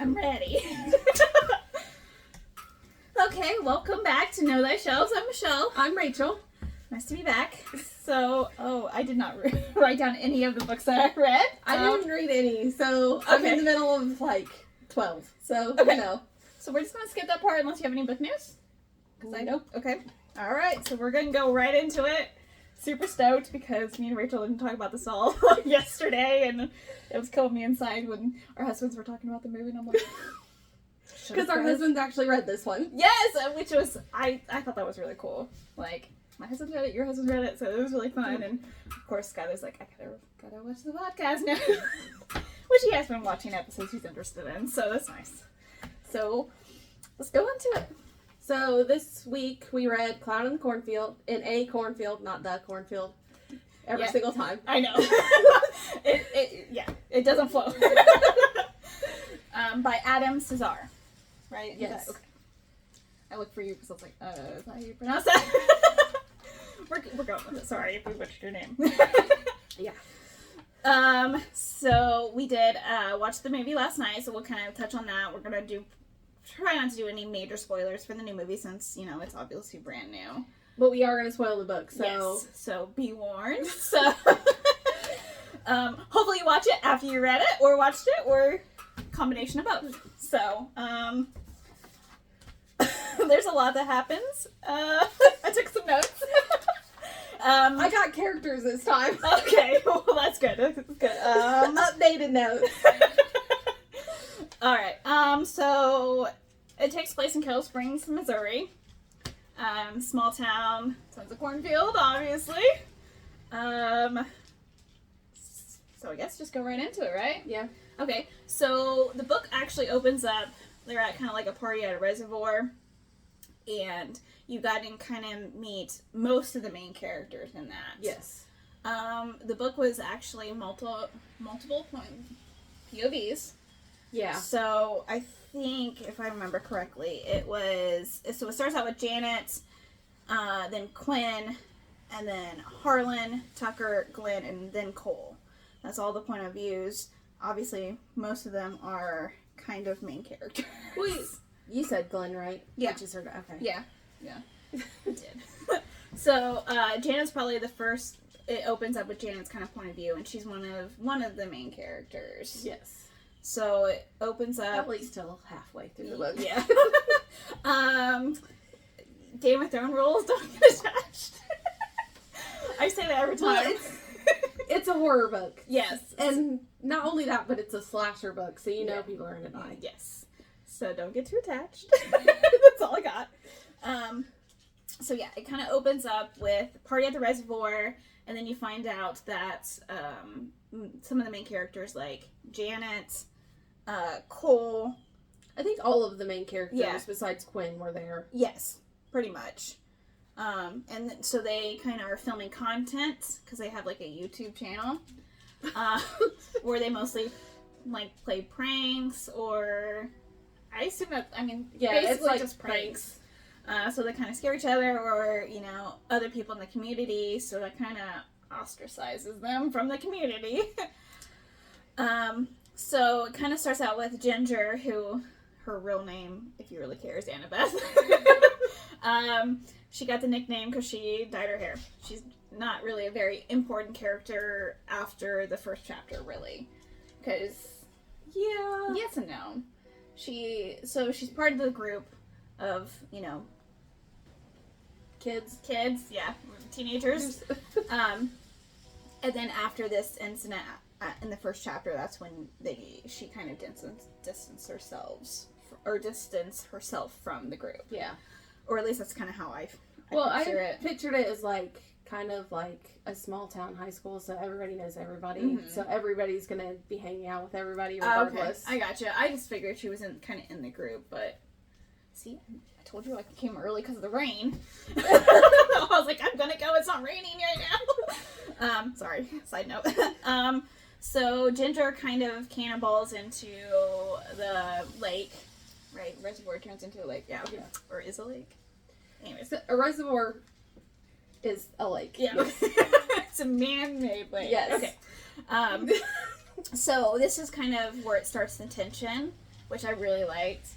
I'm ready. Okay, welcome back to Know Thy Shelves. I'm Michelle. I'm Rachel. Nice to be back. So, I did not write down any of the books that I read. I didn't read any, so I'm in the middle of 12. So, So we're just going to skip that part unless you have any book news. Because I don't. Okay. All right, so we're going to go right into it. Super stoked because me and Rachel didn't talk about this all yesterday, and it was killing me inside when our husbands were talking about the movie, and I'm like... Because our husbands actually read this one. Yes, which was, I thought that was really cool. Like, my husband read it, your husband read it, so it was really fun, and of course Skylar's like, I gotta watch the podcast now. Which he has been watching episodes he's interested in, so that's nice. So, let's go into it. So, this week we read Cloud in the Cornfield, in A Cornfield, not the Cornfield, every single time. I know. It doesn't flow. By Adam Cesare. Right? Yes. Okay. I looked for you because I was like, is that how you pronounce that? We're going with it. Sorry if we butchered your name. Yeah. So we did watch the movie last night, so we'll kind of touch on that. We're going to try not to do any major spoilers for the new movie since, it's obviously brand new. But we are going to spoil the book, so... Yes, so be warned. So, hopefully you watch it after you read it, or watched it, or combination of both. So, there's a lot that happens. I took some notes. I got characters this time. Okay, well that's good. That's good. Updated notes. Alright, so it takes place in Kettle Springs, Missouri. Small town, tons of cornfield, obviously. So I guess just go right into it, right? Yeah. Okay, so the book actually opens up, they're at kind of like a party at a reservoir, and you got to kind of meet most of the main characters in that. Yes. The book was actually multiple point POVs. Yeah. So I think, if I remember correctly, it starts out with Janet, then Quinn, and then Harlan, Tucker, Glenn, and then Cole. That's all the point of views. Obviously, most of them are kind of main characters. Wait, you said Glenn, right? Yeah. Which is her, okay. Yeah. I did. So, Janet's probably the first. It opens up with Janet's kind of point of view, and she's one of the main characters. Yes. So it opens up at least till halfway through the book. Yeah. Game of Thrones rules don't get attached. I say that every time. Well, it's a horror book. Yes. And not only that, but it's a slasher book, so you know people are going to die. Yes. So don't get too attached. That's all I got. So yeah, it kind of opens up with party at the reservoir, and then you find out that some of the main characters, like Janet, Cole. I think all of the main characters besides Quinn were there. Yes, pretty much. And so they kind of are filming content because they have like a YouTube channel where they mostly like play pranks, or I assume that, basically it's like just pranks. So they kind of scare each other, or other people in the community. So that kind of ostracizes them from the community. So it kind of starts out with Ginger, who her real name, if you really care, is Annabeth. She got the nickname because she dyed her hair. She's not really a very important character after the first chapter, really. Because, yes and no. She's part of the group of, kids, teenagers. And then after this incident in the first chapter, that's when she kind of distanced herself from the group. Yeah. Or at least that's kind of how I pictured it as like kind of like a small town high school, so everybody knows everybody. Mm-hmm. So everybody's gonna be hanging out with everybody regardless. Okay. I gotcha. I just figured she was kind of in the group, but see, I told you I came early because of the rain. I was like, I'm gonna go. It's not raining right now. Sorry. Side note. So Ginger kind of cannonballs into the lake. Right, reservoir turns into a lake. Yeah, okay. Or is a lake. Anyways, a reservoir is a lake. Yeah. Yes. It's a man-made lake. Yes. Okay. So this is kind of where it starts the tension, which I really liked.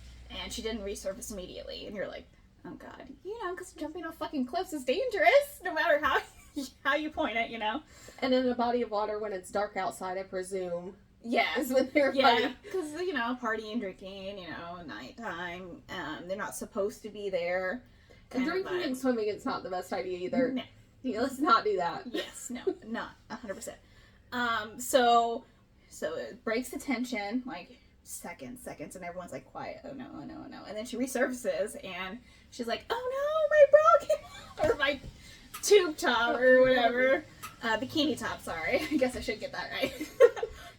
And she didn't resurface immediately. And you're like, oh god, because jumping off fucking cliffs is dangerous, no matter how you point it, And in a body of water when it's dark outside, I presume. Yeah. Is when they're fighting. Because, partying, drinking, nighttime, they're not supposed to be there. And drinking and swimming is not the best idea either. No. Let's not do that. Yes, no, not 100%. So it breaks the tension, like, seconds, and everyone's like, quiet, oh no. And then she resurfaces, and she's like, oh no, my bra or my tube top, or whatever. Bikini top, sorry. I guess I should get that right.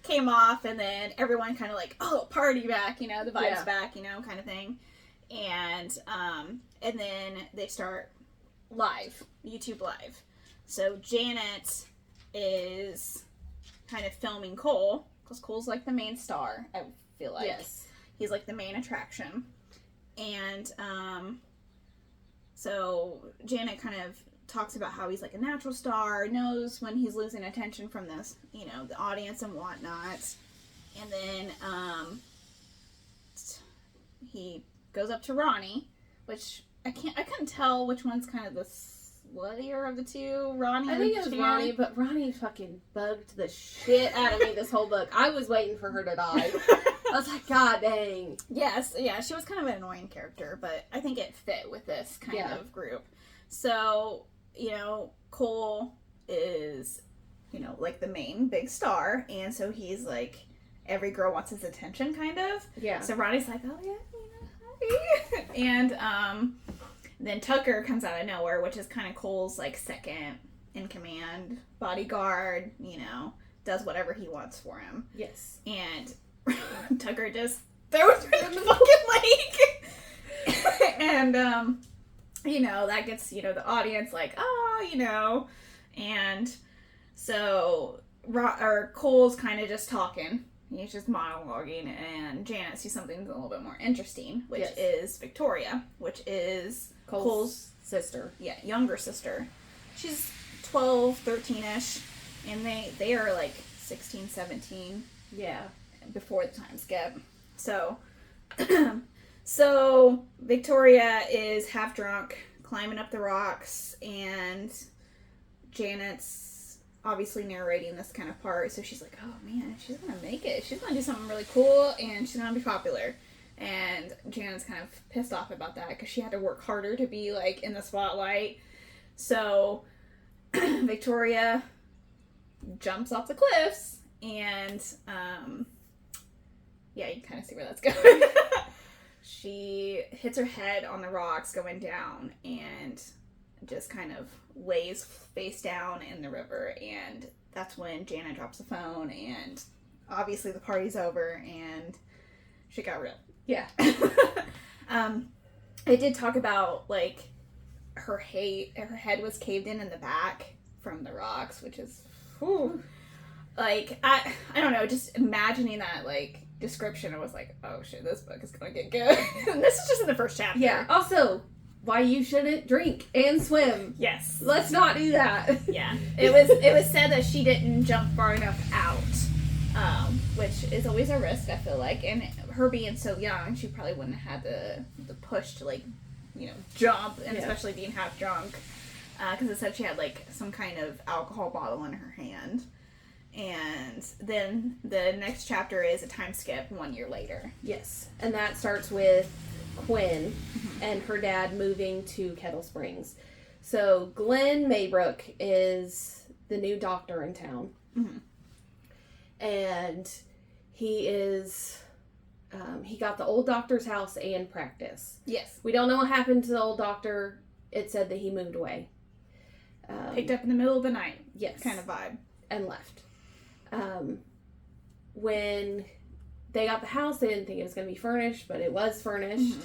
Came off, and then everyone kind of like, oh, party back, the vibe's back, kind of thing. And then they start YouTube live. So Janet is kind of filming Cole, because Cole's like the main star, I feel like. Yes. He's like the main attraction. And so Janet kind of talks about how he's like a natural star, knows when he's losing attention from this, the audience and whatnot. And then he goes up to Ronnie, which I couldn't tell which one's kind of the sluttier of the two. Ronnie. I think it was Ronnie, but Ronnie fucking bugged the shit out of me this whole book. I was waiting for her to die. I was like, God dang. Yes, yeah, she was kind of an annoying character, but I think it fit with this kind of group. So, Cole is, like the main big star, and so he's like, every girl wants his attention, kind of. Yeah. So Ronnie's like, oh yeah, hi. And then Tucker comes out of nowhere, which is kind of Cole's like second in command bodyguard, does whatever he wants for him. Yes. And Tucker just throws her in the fucking lake. And that gets, the audience like, oh, and so Cole's kind of just talking. He's just monologuing, and Janet sees something a little bit more interesting, which is Victoria, which is Cole's sister. Yeah, younger sister. She's 12, 13-ish, and they are like 16, 17. Yeah. Before the time skip. So, so Victoria is half drunk, climbing up the rocks, and Janet's obviously narrating this kind of part, so she's like, oh man, she's gonna make it. She's gonna do something really cool, and she's gonna be popular. And Janet's kind of pissed off about that, because she had to work harder to be, like, in the spotlight. So, Victoria jumps off the cliffs, and, yeah, you can kind of see where that's going. She hits her head on the rocks going down, and just kind of lays face down in the river, and that's when Janet drops the phone, and obviously the party's over, and shit got real. Yeah. I did talk about, like, her head was caved in the back from the rocks, which is, whew. Like, I don't know, just imagining that, like, description, I was like, oh shit, this book is gonna get good. And this is just in the first chapter. Yeah. Also, why you shouldn't drink and swim. Yes. Let's not do that. Yeah. It was said that she didn't jump far enough out, which is always a risk, I feel like. And her being so young, she probably wouldn't have had the push to, like, jump, and especially being half drunk. Because it said she had, like, some kind of alcohol bottle in her hand. And then the next chapter is a time skip 1 year later. Yes. And that starts with Quinn and her dad moving to Kettle Springs. So Glenn Maybrook is the new doctor in town. Mm-hmm. And he is, he got the old doctor's house and practice. Yes. We don't know what happened to the old doctor. It said that he moved away. Picked up in the middle of the night. Yes. Kind of vibe. And left. When they got the house, they didn't think it was going to be furnished, but it was furnished.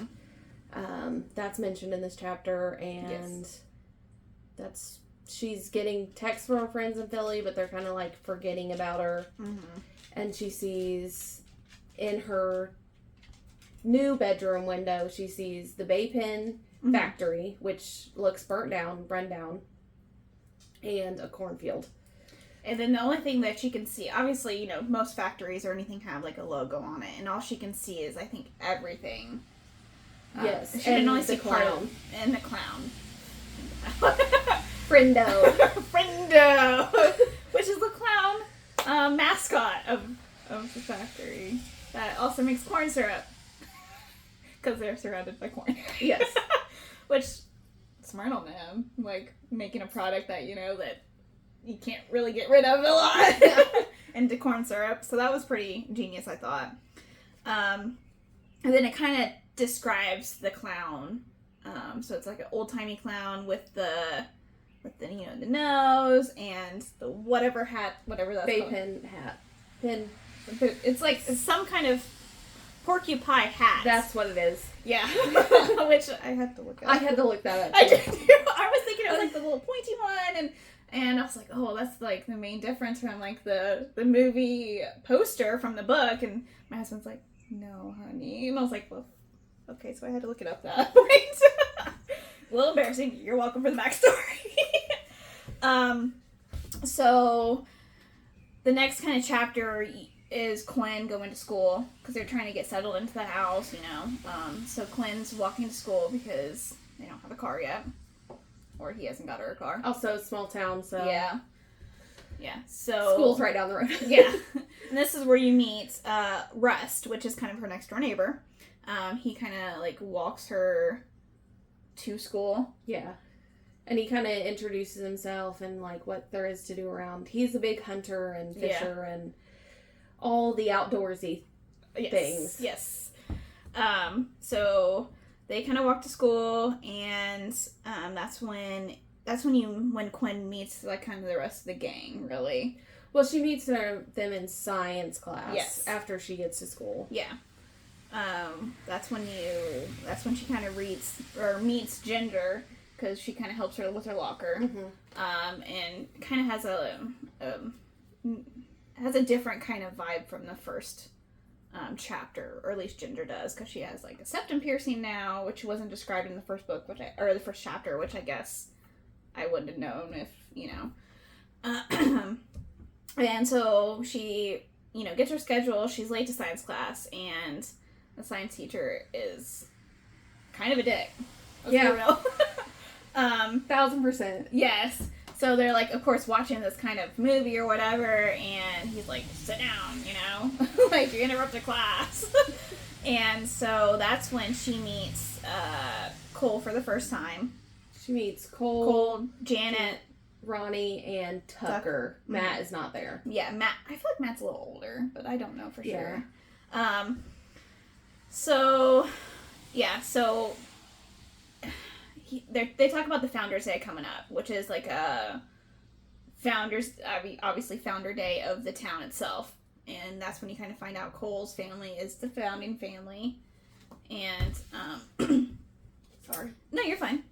Mm-hmm. That's mentioned in this chapter, and she's getting texts from her friends in Philly, but they're kind of like forgetting about her. Mm-hmm. And she sees in her new bedroom window, she sees the Bay Pen factory, which looks run down, and a cornfield. And then the only thing that she can see, obviously, most factories or anything have like a logo on it, and all she can see is, I think, everything. Yes, she can only see the part clown. And the clown. Friendo. Friendo! Which is the clown mascot of the factory. That also makes corn syrup. Because they're surrounded by corn. Yes. Which, smart on them. Like, making a product that, that you can't really get rid of a lot. Into corn syrup. So that was pretty genius, I thought. And then it kind of describes the clown. So it's like an old-timey clown with the the nose and the whatever that's Bay called. pin hat. Pin. It's like some kind of porcupine hat. That's what it is. Yeah. Which I had to look up. I had to look that up. I did too. I was thinking it was like the little pointy one, and I was like, oh, that's like the main difference from like the movie poster from the book. And my husband's like, no, honey. And I was like, well, okay, so I had to look it up that point. A little embarrassing. You're welcome for the backstory. So the next kind of chapter is Quinn going to school because they're trying to get settled into the house, So Quinn's walking to school because they don't have a car yet, or he hasn't got her a car. Also, small town, so Yeah. So school's right down the road. Yeah, and this is where you meet Rust, which is kind of her next door neighbor. He kind of like walks her to school. Yeah. And he kind of introduces himself and like what there is to do around. He's a big hunter and fisher and all the outdoorsy things. Yes. So they kind of walk to school, and that's when Quinn meets like kind of the rest of the gang, really. Well, she meets them in science class. Yes. After she gets to school. Yeah. That's when she kind of meets Ginger, because she kind of helps her with her locker. Mm-hmm. And kind of has a different kind of vibe from the first chapter, or at least Ginger does, because she has like a septum piercing now, which wasn't described in the first book, or the first chapter, which I guess I wouldn't have known if, And so she, gets her schedule. She's late to science class, and the science teacher is kind of a dick. Let's be real. 1000%. Yes. So they're like, of course, watching this kind of movie or whatever, and he's like, sit down, like, you interrupted class. And so that's when she meets Cole for the first time. She meets Cole, Janet, Ronnie, and Tucker. Matt is not there. Yeah, Matt. I feel like Matt's a little older, but I don't know for sure. So they talk about the Founders Day coming up, which is like a obviously Founder Day of the town itself. And that's when you kind of find out Cole's family is the founding family. And, sorry. No, you're fine.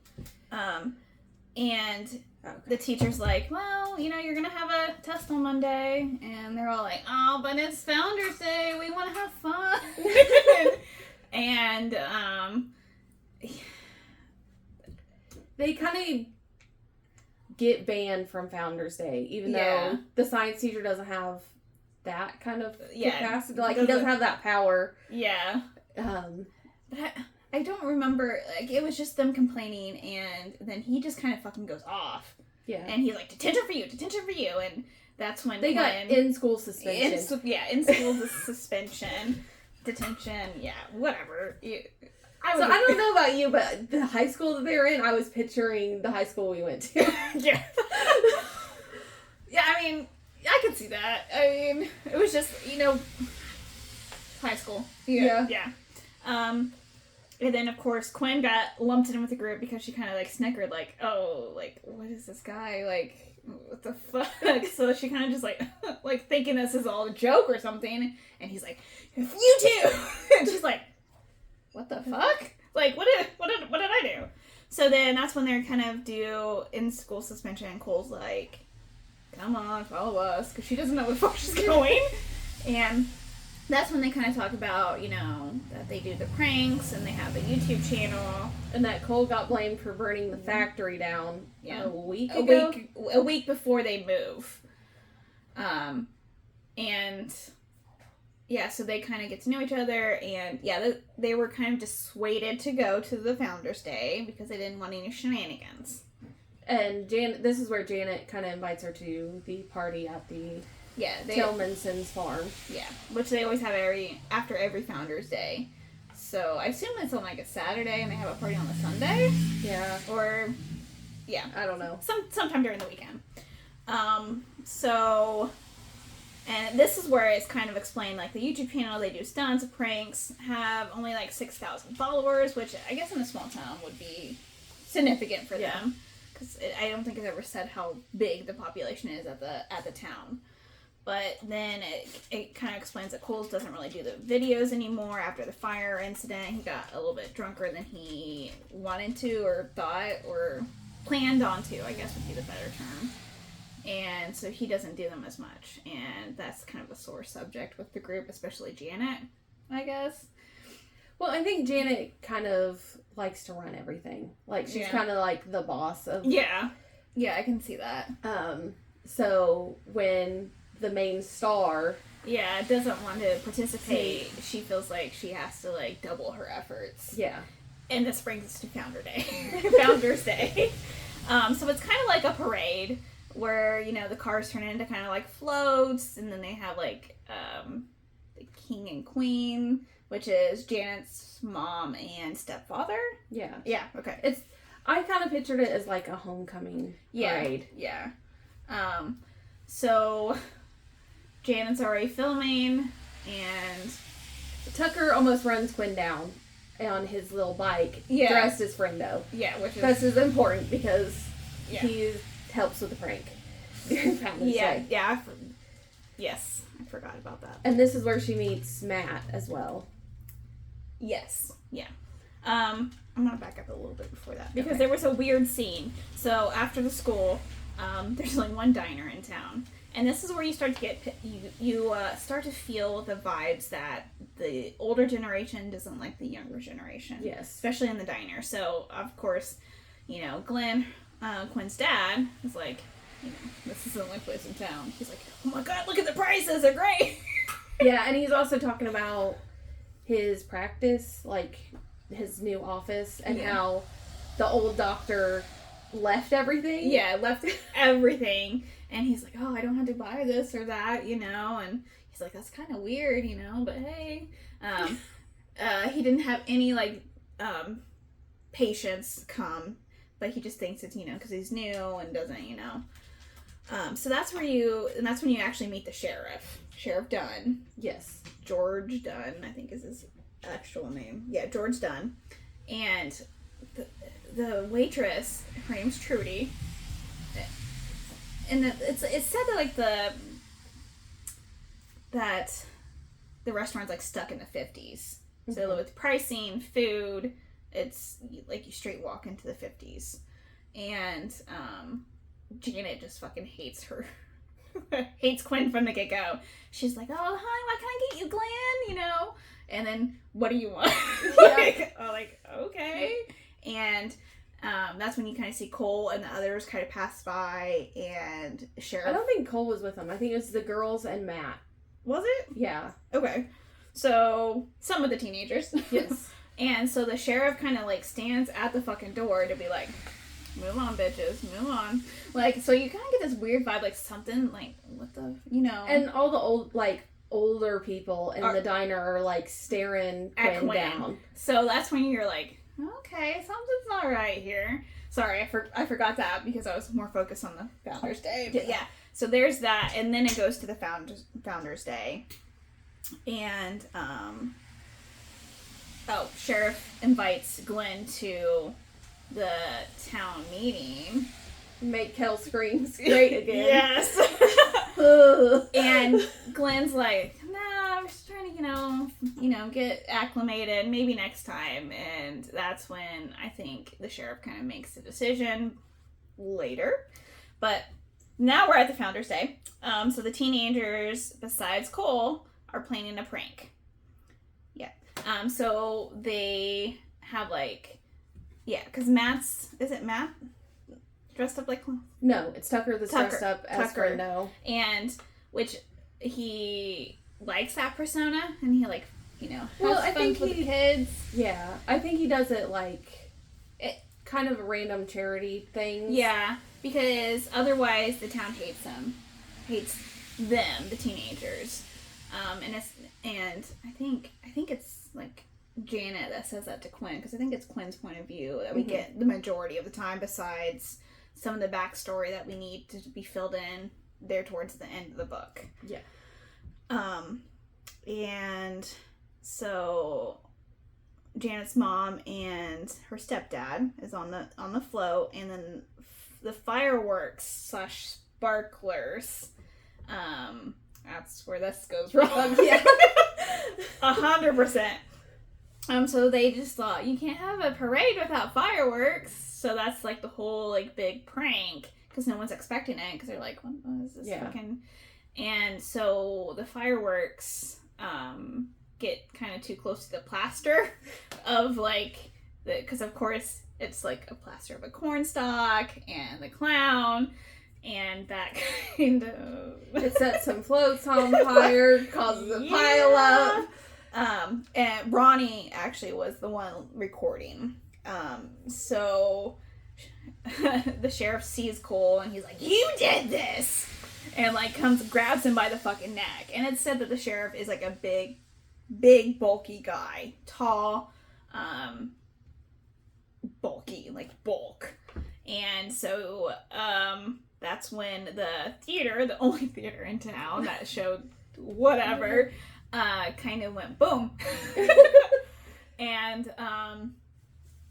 And the teacher's like, well, you're going to have a test on Monday. And they're all like, oh, but it's Founders Day. We want to have fun. And, they kind of get banned from Founders Day, even though the science teacher doesn't have that kind of capacity. Like, he doesn't have that power. Yeah. But I don't remember, like, it was just them complaining, and then he just kind of fucking goes off. Yeah. And he's like, detention for you, and that's when they got in-school suspension. In-school suspension, detention, whatever. I don't know about you, but the high school that they were in, I was picturing the high school we went to. Yeah. Yeah, I mean, I could see that. I mean, it was just, high school. Yeah. And then, of course, Quinn got lumped in with the group because she kind of, like, snickered, like, oh, like, what is this guy? Like, what the fuck? So she kind of just, like, thinking this is all a joke or something. And he's like, you too! And she's like, what the fuck? Like, what did I do? So then that's when they're kind of due in school suspension, and Cole's like, come on, follow us, because she doesn't know where the fuck she's going. And that's when they kind of talk about, that they do the pranks, and they have a YouTube channel. And that Cole got blamed for burning the factory down a week before they move. And yeah, so they kind of get to know each other, and yeah, they were kind of dissuaded to go to the Founders Day because they didn't want any shenanigans. And this is where Janet kind of invites her to the party at the Tillmanson's farm. Yeah, which they always have after every Founders Day. So I assume it's on like a Saturday and they have a party on a Sunday. Yeah. Or, yeah. I don't know. Sometime during the weekend. And this is where it's kind of explained, like the YouTube channel, they do stunts, pranks, have only like 6,000 followers, which I guess in a small town would be significant for them. Because I don't think it's ever said how big the population is at the town. But then it kind of explains that Coles doesn't really do the videos anymore after the fire incident. He got a little bit drunker than he wanted to or thought or planned on to, I guess would be the better term. And so he doesn't do them as much. And that's kind of a sore subject with the group, especially Janet, I guess. Well, I think Janet kind of likes to run everything. Like, she's kind of like the boss of... Yeah. Yeah, I can see that. So when the main star... Yeah, doesn't want to participate, she feels like she has to, like, double her efforts. Yeah. And this brings us to Founders Day. So it's kind of like a parade where, you know, the cars turn into kind of like floats, and then they have, like, the king and queen, which is Janet's mom and stepfather. Yeah. Yeah, okay. I kind of pictured it as like a homecoming parade. Yeah. So Janet's already filming, and Tucker almost runs Quinn down on his little bike, dressed as Friendo. Yeah, which is important because he helps with the prank during Founders Day. Yeah. Yes, I forgot about that. And this is where she meets Matt as well. Yes. Yeah. I'm gonna back up a little bit before that because there was a weird scene. So after the school, there's only one diner in town, and this is where you start to get you start to feel the vibes that the older generation doesn't like the younger generation. Yes, especially in the diner. So of course, you know, Glenn, Quinn's dad, is like, you know, this is the only place in town. He's like, oh my god, look at the prices, they're great. Yeah, and he's also talking about his practice, like his new office, and how the old doctor left everything. Yeah, left everything. And he's like, oh, I don't have to buy this or that, you know, and he's like, that's kind of weird, you know, but hey. He didn't have any, like, patients come, but he just thinks it's, you know, because he's new and doesn't, you know. So that's when you actually meet the sheriff. Sheriff Dunn. Yes. George Dunn, I think is his actual name. Yeah, George Dunn. And the waitress, her name's Trudy. And it's said that, like, that the restaurant's, like, stuck in the 50s. Mm-hmm. So with pricing, food, it's like you straight walk into the 50s. And Janet just fucking hates her. Hates Quinn from the get-go. She's like, oh, hi, what can I get you, Glenn? You know? And then, what do you want? Okay. And that's when you kind of see Cole and the others kind of pass by, and Sheriff... I don't think Cole was with them. I think it was the girls and Matt. Was it? Yeah. Okay. So, some of the teenagers. Yes. And so the sheriff kind of, like, stands at the fucking door to be like, move on, bitches, move on. Like, so you kind of get this weird vibe, like, something, like, what the, you know. And all the older people in the diner are, like, staring Quinn down. So that's when you're like, okay, something's not right here. Sorry, I forgot that because I was more focused on the Founders Day. But yeah, so there's that, and then it goes to the Founders Day. And, Sheriff invites Glenn to the town meeting. Make Kel scream great again. Yes. And Glenn's like, nah, I'm just trying to, you know, get acclimated, maybe next time. And that's when I think the sheriff kind of makes the decision later. But now we're at the Founders Day. So the teenagers, besides Cole, are planning a prank. Yeah. So they have, like, because is it Matt? Dressed up like... No, it's Tucker that's dressed up as Friendo. And which he likes that persona, and he like, well, has fun with the kids. Yeah, I think he does it like kind of a random charity thing. Yeah, because otherwise the town hates them, the teenagers, and I think it's like Janet that says that to Quinn, because I think it's Quinn's point of view that we get the majority of the time, besides some of the backstory that we need to be filled in there towards the end of the book. Yeah. And so Janet's mom and her stepdad is on the float, and then the fireworks / sparklers. That's where this goes wrong. Yeah. 100%. So they just thought, you can't have a parade without fireworks. So that's like the whole like big prank, because no one's expecting it, because they're like, what is this fucking... And so the fireworks get kind of too close to the plaster of like, because of course it's like a plaster of a cornstalk and the clown, and that kind of... It sets some floats on fire, causes a pile up. And Ronnie actually was the one recording. So the sheriff sees Cole, and he's like, you did this! And like grabs him by the fucking neck. And it's said that the sheriff is like a big bulky guy. Tall, bulky, like bulk. And so, that's when the theater, the only theater in town that showed whatever, kind of went boom. And,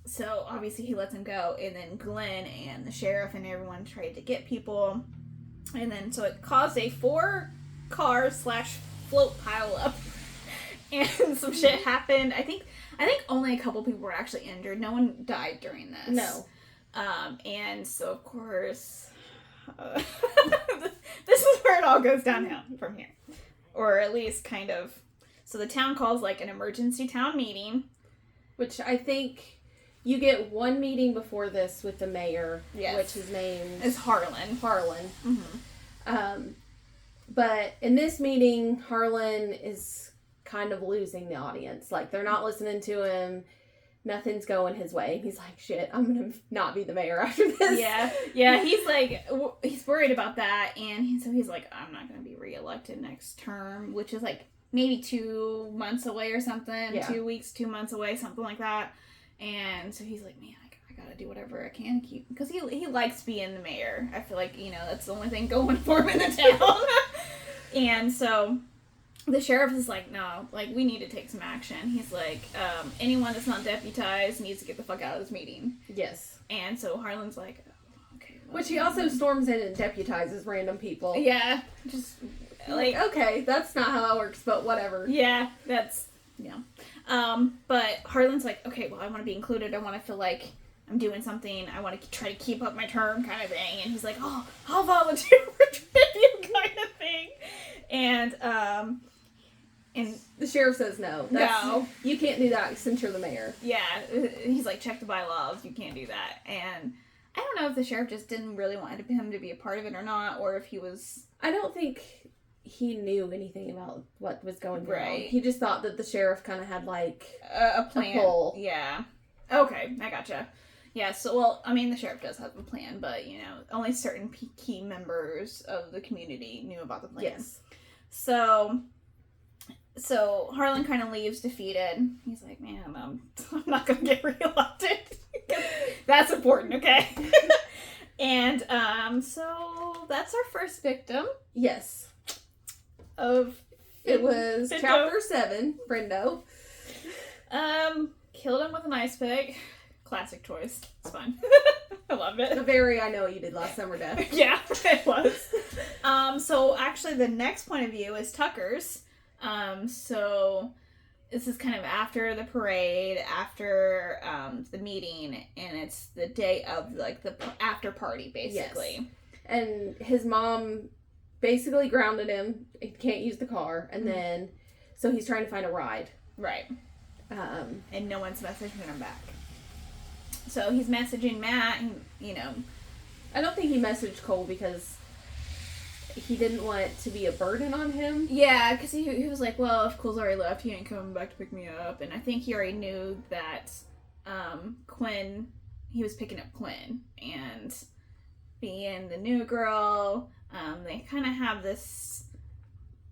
so obviously he lets him go, and then Glenn and the sheriff and everyone tried to get people, and then so it caused a 4-car / float pile up, and some shit happened. I think only a couple people were actually injured. No one died during this. No. And so of course, this is where it all goes downhill from here, or at least kind of. So the town calls like an emergency town meeting, which I think you get one meeting before this with the mayor, which his name is Harlan. Mm-hmm. But in this meeting, Harlan is kind of losing the audience. Like, they're not listening to him. Nothing's going his way. He's like, shit, I'm going to not be the mayor after this. Yeah. He's like, he's worried about that. And so he's like, I'm not going to be reelected next term, which is like maybe 2 months away or something. Yeah. 2 weeks, 2 months away, something like that. And so he's like, man, I gotta do whatever I can to keep, because he likes being the mayor. I feel like, that's the only thing going for him in the town. And so the sheriff is like, no, like, we need to take some action. He's like, anyone that's not deputized needs to get the fuck out of this meeting. Yes. And so Harlan's like, oh, okay. Well, which he also storms in and deputizes random people. Yeah. Just like, okay, that's not how that works, but whatever. Yeah, that's... Yeah. But Harlan's like, okay, well, I want to be included. I want to feel like I'm doing something. I want to try to keep up my term kind of thing. And he's like, oh, I'll volunteer for tribute kind of thing. And the sheriff says no. No. You can't do that since you're the mayor. Yeah. He's like, check the bylaws. You can't do that. And I don't know if the sheriff just didn't really want him to be a part of it or not, or if he was... I don't think he knew anything about what was going on. Right. He just thought that the sheriff kind of had like a plan. A pull. Yeah. Okay, I gotcha. Yeah, so, well, I mean, the sheriff does have a plan, but, only certain key members of the community knew about the plan. Yes. So Harlan kind of leaves defeated. He's like, man, I'm not going to get reelected. That's important, okay? And, so that's our first victim. Yes. It was chapter 7, Brendo. Killed him with an ice pick. Classic choice. It's fun. I love it. The very I know what you did last summer death. Yeah, it was. So actually the next point of view is Tucker's. So this is kind of after the parade, after the meeting, and it's the day of like the after party basically. Yes. And his mom basically grounded him. He can't use the car, and then so he's trying to find a ride. Right. And no one's messaging him back. So he's messaging Matt, and, I don't think he messaged Cole because he didn't want to be a burden on him. Yeah, because he was like, well, if Cole's already left, he ain't coming back to pick me up. And I think he already knew that Quinn, he was picking up Quinn. And being the new girl, they kind of have this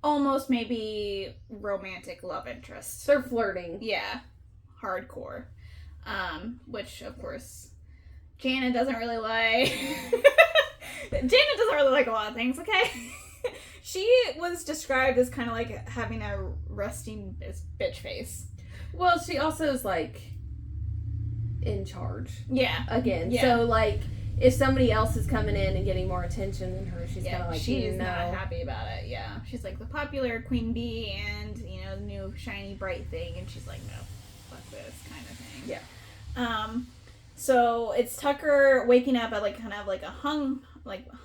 almost maybe romantic love interest. They're flirting. Yeah, hardcore. Which, of course, Janet doesn't really like. Janet doesn't really like a lot of things, okay? She was described as kind of like having a resting bitch face. Well, she also is, like, in charge. Yeah. Again. Yeah. So, like, if somebody else is coming in and getting more attention than her, she's kind of like, she's not happy about it. Yeah. She's like the popular queen bee and, you know, the new shiny bright thing. And she's like, no, fuck this kind of thing. Yeah. So it's Tucker waking up at like kind of like a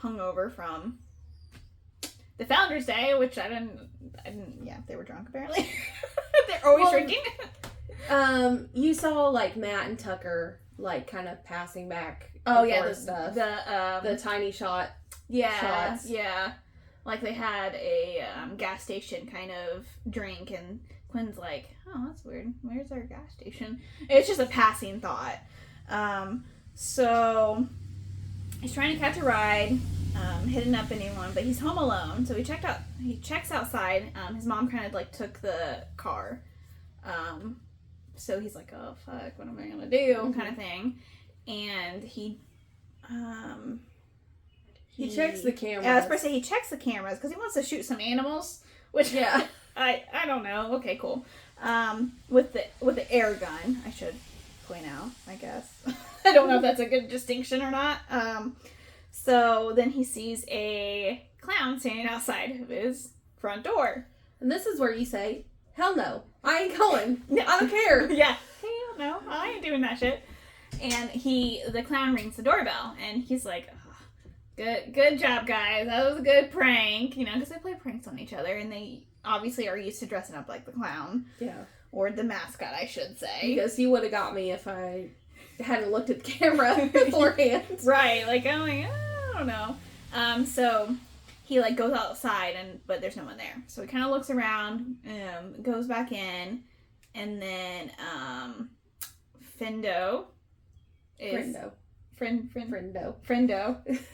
hungover from the Founders Day, which I didn't, yeah, they were drunk apparently. They're always drinking. You saw like Matt and Tucker like kind of passing back. Oh yeah, the tiny shot. Yeah, shots. Yeah. Like they had a gas station kind of drink, and Quinn's like, "Oh, that's weird. Where's our gas station?" It's just a passing thought. So he's trying to catch a ride, hitting up anyone, but he's home alone. So he checks outside. His mom kind of like took the car. So he's like, "Oh fuck, what am I gonna do?" Mm-hmm. kind of thing. And he checks the cameras. Yeah, I was going to say he checks the cameras because he wants to shoot some animals, which yeah, I don't know. Okay, cool. With the air gun, I should point out, I guess. I don't know if that's a good distinction or not. So then he sees a clown standing outside of his front door. And this is where you say, "Hell no, I ain't going. I don't care." Yeah, hell no, I ain't doing that shit. And the clown rings the doorbell, and he's like, oh, good job, guys. That was a good prank, you know, because they play pranks on each other, and they obviously are used to dressing up like the clown. Yeah. Or the mascot, I should say. Because you would have got me if I hadn't looked at the camera beforehand. Right, like, I'm like, I don't know. So he, like, goes outside, but there's no one there. So he kind of looks around, goes back in, and then, Friendo.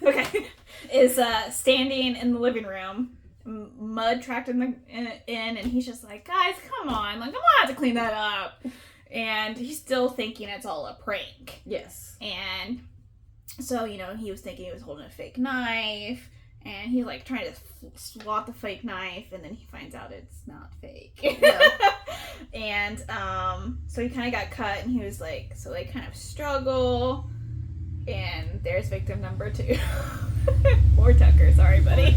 Okay. Is standing in the living room, mud tracked in, and he's just like, guys, come on, like, I'm gonna have to clean that up. And he's still thinking it's all a prank. Yes. And so, you know, he was thinking he was holding a fake knife, and he's like trying to swat the fake knife, and then he finds out it's not fake. No. And so he kind of got cut, and he was like, so they kind of struggle, and there's victim number 2. Poor Tucker, sorry buddy.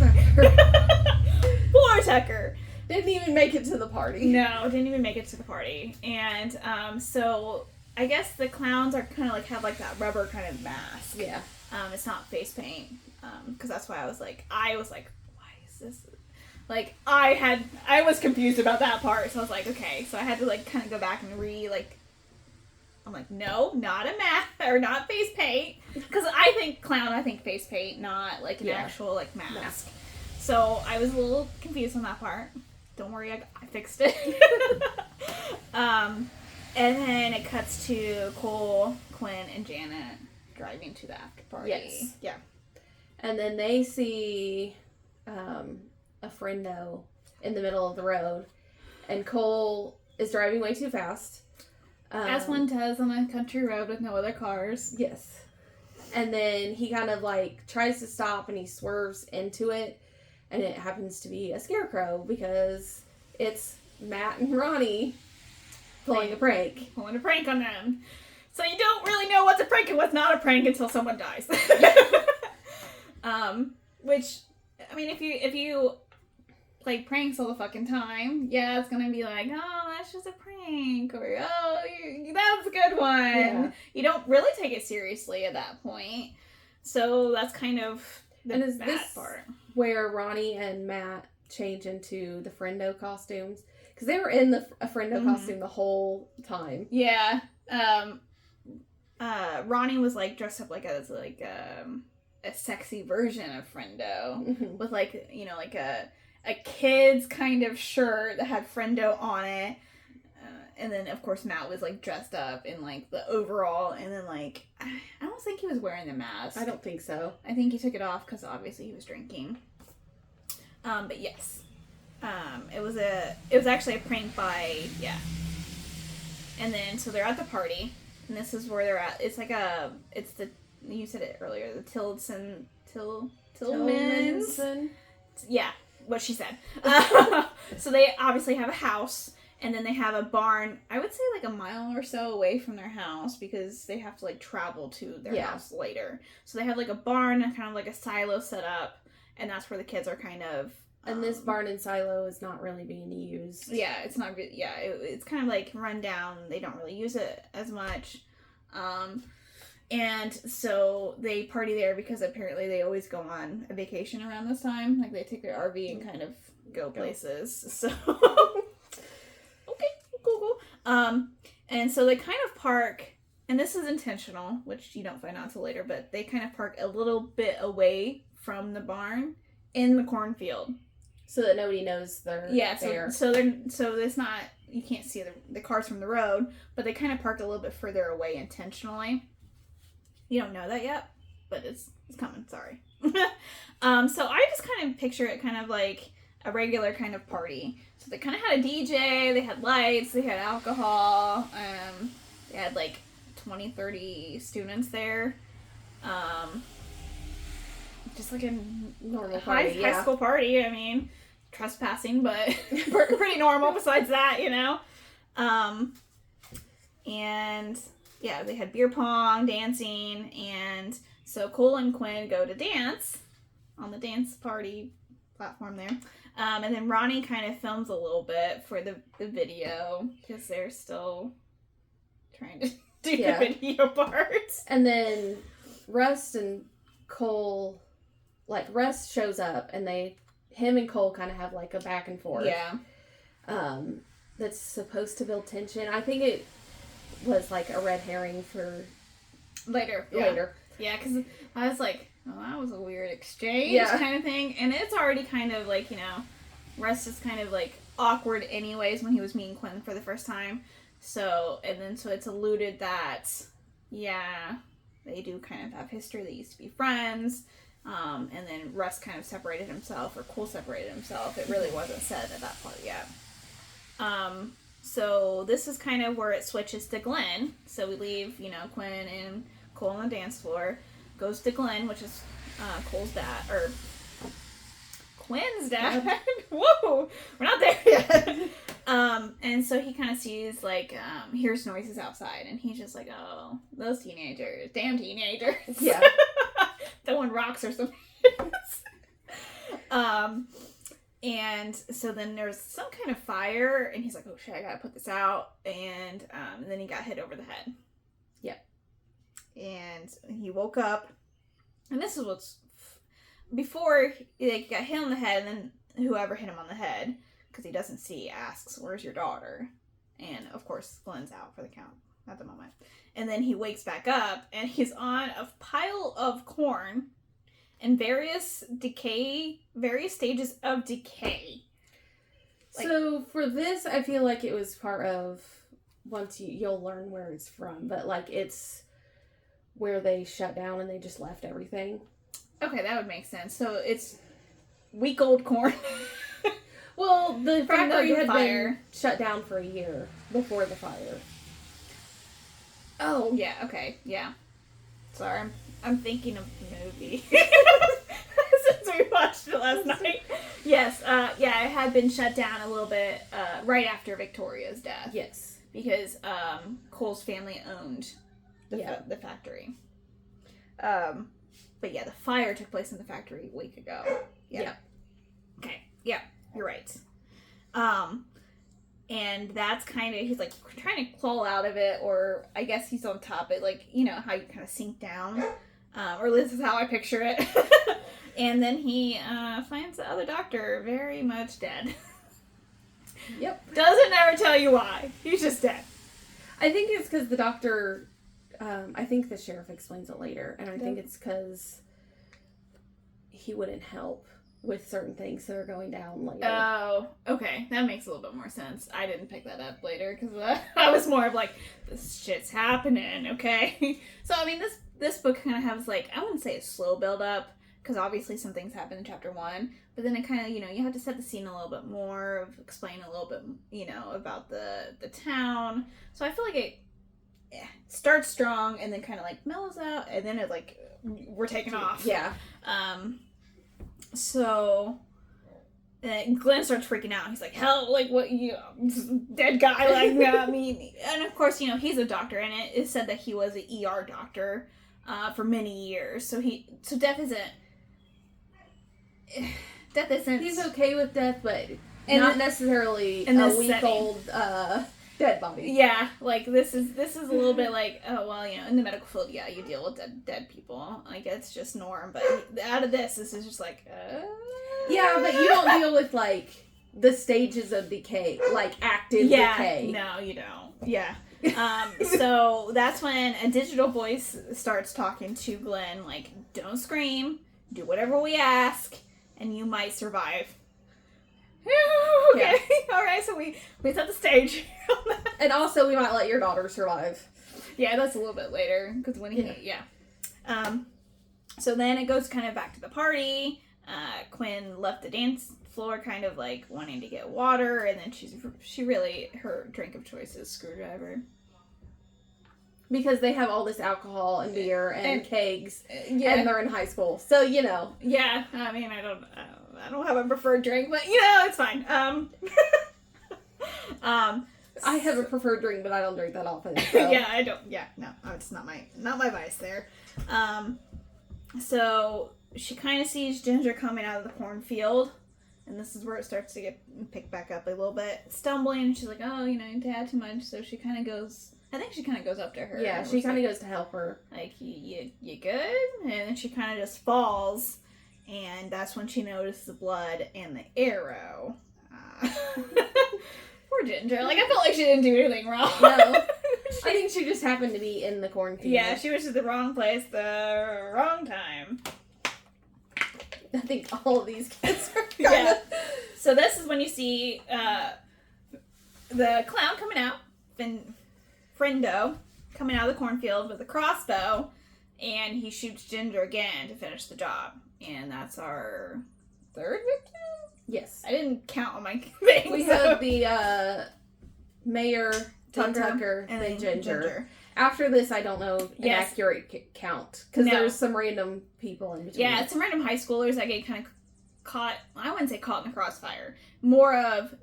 Poor Tucker. Didn't even make it to the party. No, didn't even make it to the party. And so I guess the clowns are kind of like have like that rubber kind of mask. Yeah. It's not face paint. Because that's why I was like, why is this? Like, I was confused about that part. So I was like, okay. So I had to like kind of go back and I'm like, no, not a mask or not face paint. Because I think clown, I think face paint, not like an actual like mask. So I was a little confused on that part. Don't worry, I fixed it. And then it cuts to Cole, Quinn, and Janet driving to the after party. Yes. Yeah. And then they see a friendo in the middle of the road, and Cole is driving way too fast. As one does on a country road with no other cars. Yes. And then he kind of like tries to stop, and he swerves into it, and it happens to be a scarecrow because it's Matt and Ronnie pulling a prank. Pulling a prank on them. So you don't really know what's a prank and what's not a prank until someone dies. Which, I mean, if you play pranks all the fucking time, yeah, it's gonna be like, oh, that's just a prank, or oh, that's a good one. Yeah. You don't really take it seriously at that point. So that's kind of the bad part. Where Ronnie and Matt change into the friendo costumes, because they were in a friendo costume the whole time. Yeah. Ronnie was like dressed up like as like a a sexy version of Friendo Mm-hmm. with like, you know, like a kid's kind of shirt that had Friendo on it. And then, of course, Matt was, like, dressed up in, like, the overall. And then, like, I don't think he was wearing the mask. I don't think so. I think he took it off because, obviously, he was drinking. But, yes. It was actually a prank by, yeah. And then, so they're at the party. And this is where they're at. It's like you said it earlier, the Tillmans. Yeah, what she said. So they obviously have a house. And then they have a barn, I would say like a mile or so away from their house because they have to like travel to their house later. So they have like a barn and kind of like a silo set up, and that's where the kids are kind of... And this barn and silo is not really being used. Yeah, it's not really... Yeah, it's kind of like run down. They don't really use it as much. And so they party there because apparently they always go on a vacation around this time. Like they take their RV and kind of go places. So... Cool. And so they kind of park, and this is intentional, which you don't find out until later, but they kind of park a little bit away from the barn in the cornfield. So that nobody knows they're there. So it's not, you can't see the cars from the road, but they kind of parked a little bit further away intentionally. You don't know that yet, but it's coming, sorry. So I just kind of picture it kind of like a regular kind of party. So they kind of had a DJ, they had lights, they had alcohol, they had like 20, 30 students there. Just like a normal party, high school party. I mean, trespassing, but pretty normal besides that, you know. And yeah, they had beer pong, dancing, and so Cole and Quinn go to dance on the dance party platform there. And then Ronnie kind of films a little bit for the video because they're still trying to do the video parts. And then Rust and Cole, like Rust shows up and him and Cole kind of have like a back and forth. Yeah. That's supposed to build tension. I think it was like a red herring for later. Yeah, because I was like, oh, that was a weird exchange kind of thing. And it's already kind of like, you know, Russ is kind of like awkward anyways when he was meeting Quinn for the first time. So it's alluded that, yeah, they do kind of have history. They used to be friends. And then Russ kind of separated himself, or Cole separated himself. It really wasn't said at that part yet. So this is kind of where it switches to Glenn. So we leave, you know, Quinn and Cole on the dance floor. Goes to Glenn, which is Cole's dad, or Quinn's dad. Whoa, we're not there yet. And so he kind of sees, like, hears noises outside, and he's just like, oh, those teenagers, damn teenagers. Yeah. Throwing rocks or something. And so then there's some kind of fire, and he's like, oh shit, I gotta put this out. And then he got hit over the head. Yep. And he woke up, and this is what's before he got hit on the head, and then whoever hit him on the head, because he doesn't see, asks, where's your daughter? And of course Glenn's out for the count at the moment. And then he wakes back up, and he's on a pile of corn in various stages of decay. So for this, I feel like it was part of, once you'll learn where it's from, but like it's where they shut down and they just left everything. Okay, that would make sense. So it's week-old corn. Well, the factory had fire. been shut down for a year before the fire. Oh, yeah, okay, yeah. Sorry, I'm thinking of the movie. Since we watched it last night. Yes, it had been shut down a little bit right after Victoria's death. Yes. Because Cole's family owned the factory. But yeah, the fire took place in the factory a week ago. Yeah. Okay, yeah, you're right. And that's kind of, he's like trying to crawl out of it, or I guess he's on top of it, like, you know, how you kind of sink down. Or this is how I picture it. And then he finds the other doctor very much dead. Yep. Doesn't ever tell you why. He's just dead. I think it's because the doctor, I think the sheriff explains it later, and I think it's because he wouldn't help with certain things that are going down later. Oh, okay. That makes a little bit more sense. I didn't pick that up later because I was more of like, this shit's happening, okay? So, I mean, this book kind of has like, I wouldn't say a slow build up because obviously some things happen in chapter 1, but then it kind of, you have to set the scene a little bit more, explain a little bit, about the town. So I feel like it starts strong and then kind of like mellows out and then it like, we're taking off. Yeah. So Glenn starts freaking out. He's like, hell, like, what, dead guy, like, not me. And of course, he's a doctor, and it is said that he was an ER doctor for many years. So death isn't. He's okay with death, but not necessarily a week-old dead body. Yeah, like, this is a little bit like, oh, well, in the medical field, yeah, you deal with dead people. Like, it's just norm. But out of this is just like, Yeah, but you don't deal with, like, the stages of decay, like active decay. No, you don't. Yeah. So that's when a digital voice starts talking to Glenn, like, don't scream, do whatever we ask, and you might survive. Okay. Yeah. All right, so we set the stage. And also, we might let your daughter survive. Yeah, that's a little bit later, because when so then it goes kind of back to the party. Quinn left the dance floor kind of like wanting to get water, and then her drink of choice is screwdriver. Because they have all this alcohol and beer and kegs, and they're in high school, so Yeah, I mean, I don't have a preferred drink, but it's fine. I have a preferred drink, but I don't drink that often. So. Yeah, I don't. Yeah, no, it's not my vice there. So she kind of sees Ginger coming out of the cornfield, and this is where it starts to get picked back up a little bit, stumbling. And she's like, "Oh, you had too much." So she kind of goes. I think she kind of goes up to her. Yeah, she kind of goes to help her. Like, you good? And then she kind of just falls, and that's when she notices the blood and the arrow. Poor Ginger. Like, I felt like she didn't do anything wrong. No. I think she just happened to be in the cornfield. Yeah, she was at the wrong place, the wrong time. I think all of these kids are Yeah. So this is when you see the clown coming out, Friendo, coming out of the cornfield with a crossbow, and he shoots Ginger again to finish the job. And that's our third victim? Yes. I didn't count on my thing. We had the Mayor, Tucker, and then Ginger. After this, I don't know an accurate count. Because there's some random people in between. Yeah, it's some random high schoolers that get kind of caught. I wouldn't say caught in the crossfire. More of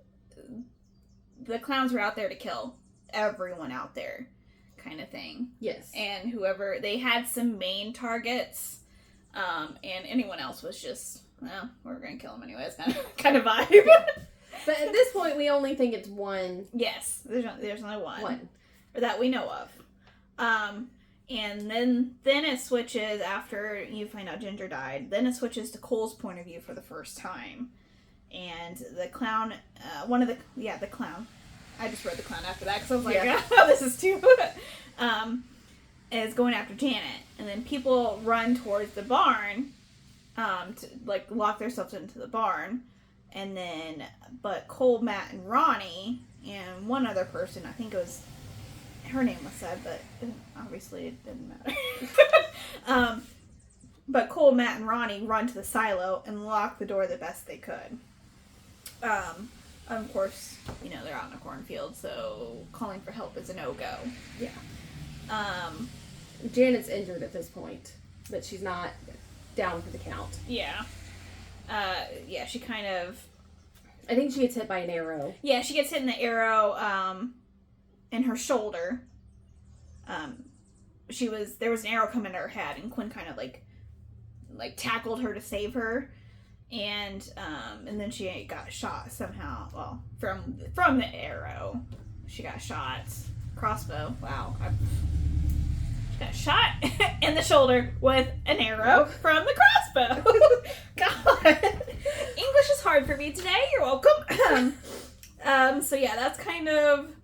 the clowns were out there to kill everyone out there kind of thing. Yes. And whoever, they had some main targets. And anyone else was just, well, we're going to kill them anyways kind of vibe. But at this point, we only think it's one. Yes, there's only one. Or that we know of. And then it switches after you find out Ginger died. Then it switches to Cole's point of view for the first time. And the clown, the clown. I just read the clown after that because I was like, oh, this is too is going after Janet. And then people run towards the barn to, like, lock themselves into the barn. And then, but Cole, Matt, and Ronnie, and one other person, I think it was, her name was said, but obviously it didn't matter. But Cole, Matt, and Ronnie run to the silo and lock the door the best they could. Of course, they're out in a cornfield, so calling for help is a no-go. Yeah. Janet's injured at this point, but she's not down for the count. Yeah. She kind of... I think she gets hit by an arrow. Yeah, she gets hit in the arrow, in her shoulder. There was an arrow coming to her head, and Quinn kind of, like tackled her to save her. And then she got shot somehow. Well, from the arrow, she got shot. Crossbow. Wow. She got shot in the shoulder with an arrow from the crossbow. God, English is hard for me today. You're welcome. So yeah, that's kind of.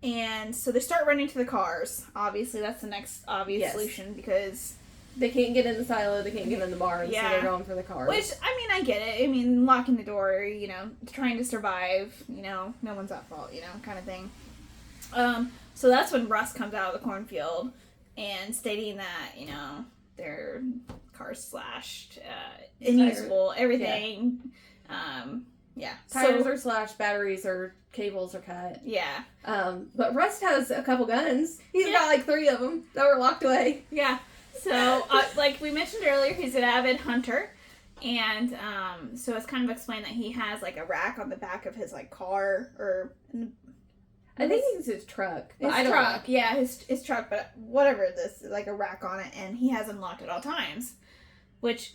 And so they start running to the cars. Obviously, that's the next obvious solution because They can't get in the silo, they can't get in the barn, Yeah. so they're going for the cars. Which, I mean, I get it. I mean, locking the door, you know, trying to survive, you know, no one's at fault, you know, kind of thing. So that's when Russ comes out of the cornfield and stating that, you know, their car's slashed, unusable, everything. Yeah. Tires are slashed, batteries or cables are cut. Yeah. But Rust has a couple guns. He's got like 3 of them that were locked away. Yeah. So, like we mentioned earlier, he's an avid hunter. And so it's kind of explained that he has like a rack on the back of his like car or... I think it's his truck. His truck, yeah, his truck, but whatever this, like a rack on it, and he has unlocked at all times. Which,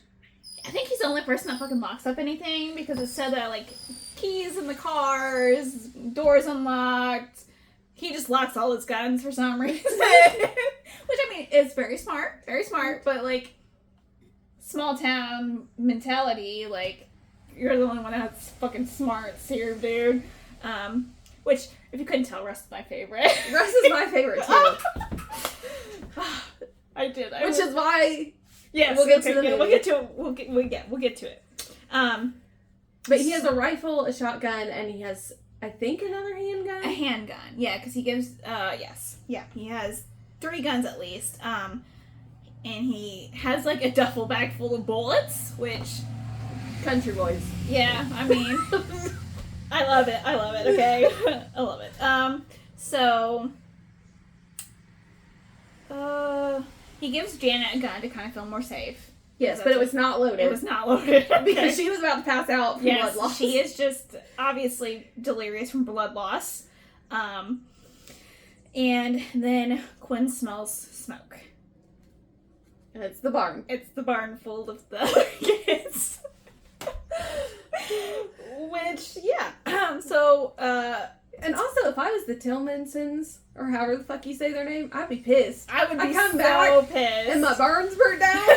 I think he's the only person that fucking locks up anything, because it said that, like, keys in the cars, doors unlocked, he just locks all his guns for some reason. Which, I mean, is very smart, but, like, small town mentality, like, you're the only one that's fucking smart, Seer, dude. Which, if you couldn't tell, Russ is my favorite. Russ is my favorite, too. I did. Which is why... Yes, we'll get to the movie. We'll get to it. We'll get to it. But he has a rifle, a shotgun, and he has, I think, another handgun? A handgun, yeah, because he gives, yes. Yeah, he has 3 guns at least. And he has, like, a duffel bag full of bullets, which... Country boys. Yeah, I mean... I love it, okay? I love it. He gives Janet a gun to kind of feel more safe. Yes, but it was not loaded. It was not loaded. Okay. Because she was about to pass out from blood loss. She is just obviously delirious from blood loss. And then Quinn smells smoke. And it's the barn. It's the barn full of the kids. Which, yeah. And also, if I was the Tillmansons, or however the fuck you say their name, I'd be pissed. I would be so back pissed. And my barn's burnt down.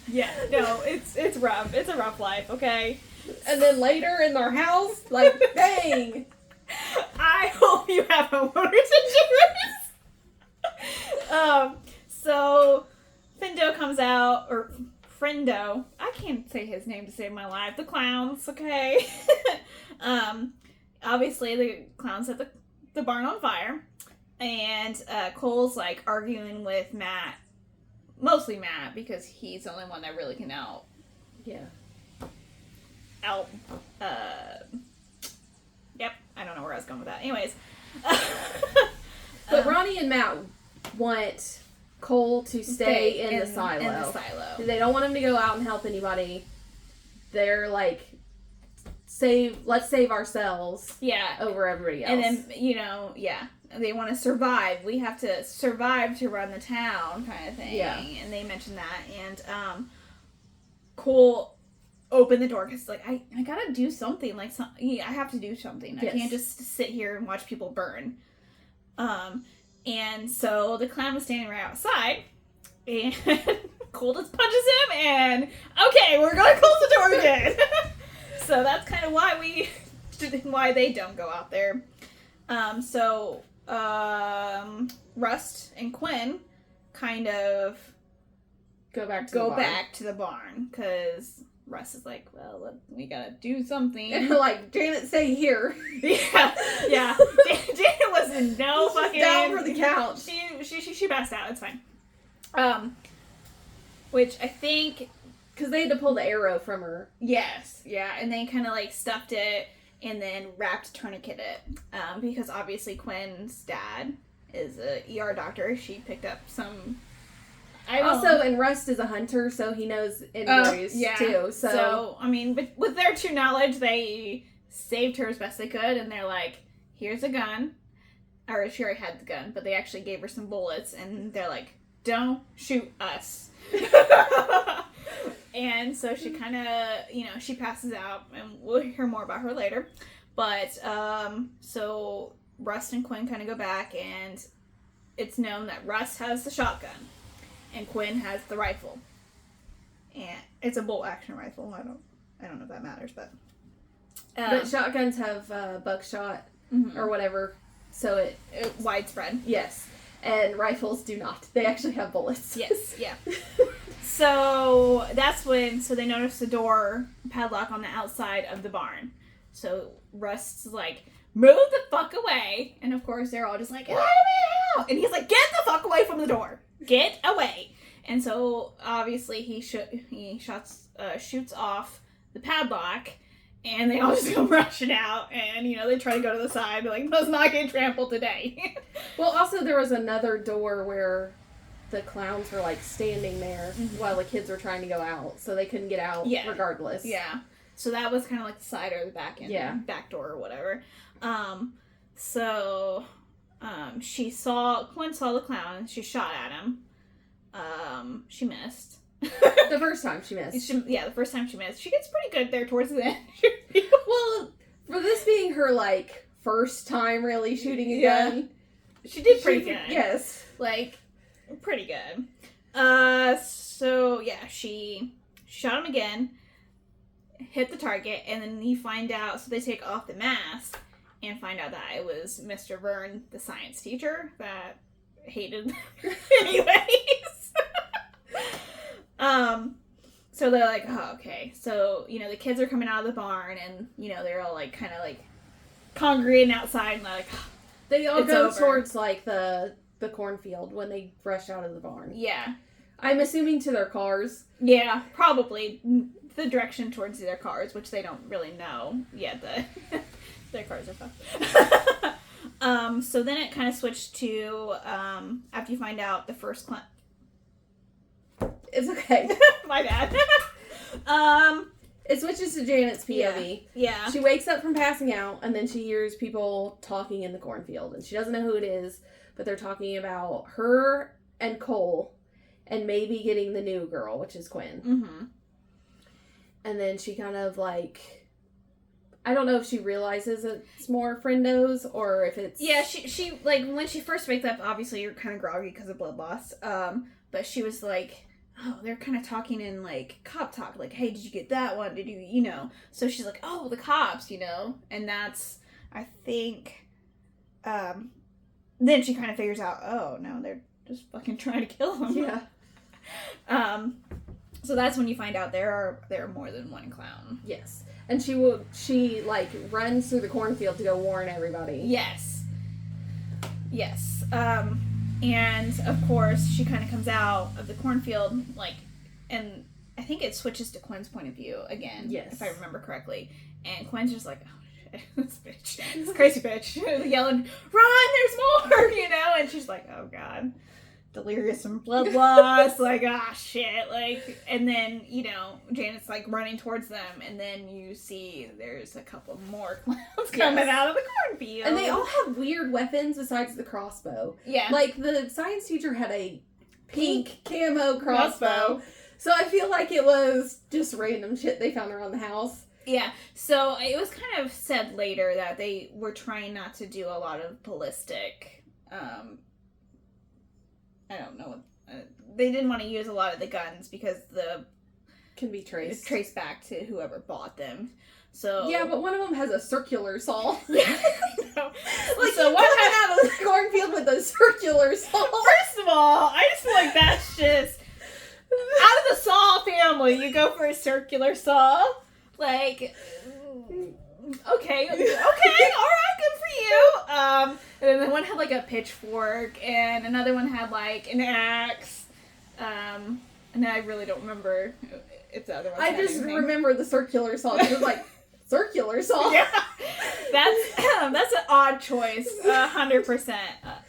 Yeah, no, it's rough. It's a rough life, okay? And then later in their house, like, dang. I hope you have homeowners insurance. So Findo comes out, or Friendo. I can't say his name to save my life. The clowns, okay? Obviously the clowns set the barn on fire, and Cole's like arguing with Matt, mostly Matt, because he's the only one that really can yep, I don't know where I was going with that. Anyways. But Ronnie and Matt want Cole to stay in the silo. In the silo. They don't want him to go out and help anybody. They're like, let's save ourselves over everybody else. And then, they want to survive. We have to survive to run the town, kind of thing. Yeah. And they mentioned that. And Cole opened the door because, like, I gotta do something. Like, I have to do something. Yes. I can't just sit here and watch people burn. And so the clown was standing right outside, and Cole just punches him, and okay, we're gonna close the door again. So that's kind of why they don't go out there. Rust and Quinn kind of go back to the barn, because Russ is like, well, we gotta do something. And like, Janet, stay here. Yeah. Janet was in no fucking down for the couch. She passed out. It's fine. Which I think, because they had to pull the arrow from her. Yes. Yeah, and they kind of like stuffed it and then tourniquet it. Because obviously Quinn's dad is a ER doctor. She picked up some. And Rust is a hunter, so he knows injuries too. So, I mean, with their true knowledge, they saved her as best they could, and they're like, here's a gun. Or she already had the gun, but they actually gave her some bullets, and they're like, don't shoot us. And so she kind of, she passes out, and we'll hear more about her later. But, so Rust and Quinn kind of go back, and it's known that Rust has the shotgun. And Quinn has the rifle, and it's a bolt action rifle. I don't know if that matters, but shotguns have buckshot or whatever, so it widespread. Yes, and rifles do not. They actually have bullets. Yes, yeah. So that's when, so they notice the door padlock on the outside of the barn. So Rust's like, move the fuck away. And of course they're all just like, let me out. And he's like, get the fuck away from the door. Get away. And so obviously he shoots off the padlock, and they all just come rushing out, and they try to go to the side, but like, let's not get trampled today. Well, also there was another door where the clowns were like standing there while the kids were trying to go out, so they couldn't get out regardless. Yeah. So that was kind of like the side or the back end, back door or whatever. Quinn saw the clown, and she shot at him. She missed. The first time she missed. The first time she missed. She gets pretty good there towards the end. Well, for this being her, like, first time really shooting a gun. She did pretty good. Yes. Like, pretty good. She shot him again, hit the target, and then you find out, so they take off the mask and find out that it was Mr. Verne, the science teacher, that hated them anyways. So they're like, oh, okay. So, the kids are coming out of the barn, and, they're all, like, kind of, like, congregating outside, and they're like, oh, they all go towards, like, the cornfield when they rush out of the barn. Yeah. I'm assuming to their cars. Yeah, probably the direction towards their cars, which they don't really know yet. Their cars are fucked. So then it kind of switched to, after you find out the first It's okay. My bad. It switches to Janet's POV. Yeah. She wakes up from passing out, and then she hears people talking in the cornfield, and she doesn't know who it is, but they're talking about her and Cole, and maybe getting the new girl, which is Quinn. Mm-hmm. And then she kind of, like, I don't know if she realizes it's more friendos, or if it's... Yeah, she like, when she first wakes up, obviously you're kind of groggy because of blood loss, but she was like, oh, they're kind of talking in, like, cop talk, like, hey, did you get that one? Did you, So she's like, oh, the cops, And that's, I think, then she kind of figures out, oh, no, they're just fucking trying to kill him. Yeah. So that's when you find out there are more than one clown. Yes. And she like, runs through the cornfield to go warn everybody. Yes. And, of course, she kind of comes out of the cornfield, like, and I think it switches to Quinn's point of view again. Yes. If I remember correctly. And Quinn's just like, oh, shit, this bitch. This crazy bitch. Yelling, run, there's more, And she's like, oh, God. Delirious from blood loss. Like, ah, shit. Like, and then, Janet's, like, running towards them. And then you see there's a couple more clowns coming out of the cornfield. And they all have weird weapons besides the crossbow. Yeah. Like, the science teacher had a pink camo crossbow. So I feel like it was just random shit they found around the house. Yeah. So it was kind of said later that they were trying not to do a lot of ballistic, I don't know. They didn't want to use a lot of the guns because can be traced back to whoever bought them. So yeah, but one of them has a circular saw. Yeah, I know. Like, so what out of the cornfield with a circular saw? First of all, I just feel like that's just out of the saw family. You go for a circular saw, like. Okay, all right, good for you. And then the one had like a pitchfork, and another one had like an axe. And then I really don't remember if the other one. I just remember the circular saw. It was like circular saw. Yeah, that's an odd choice. 100%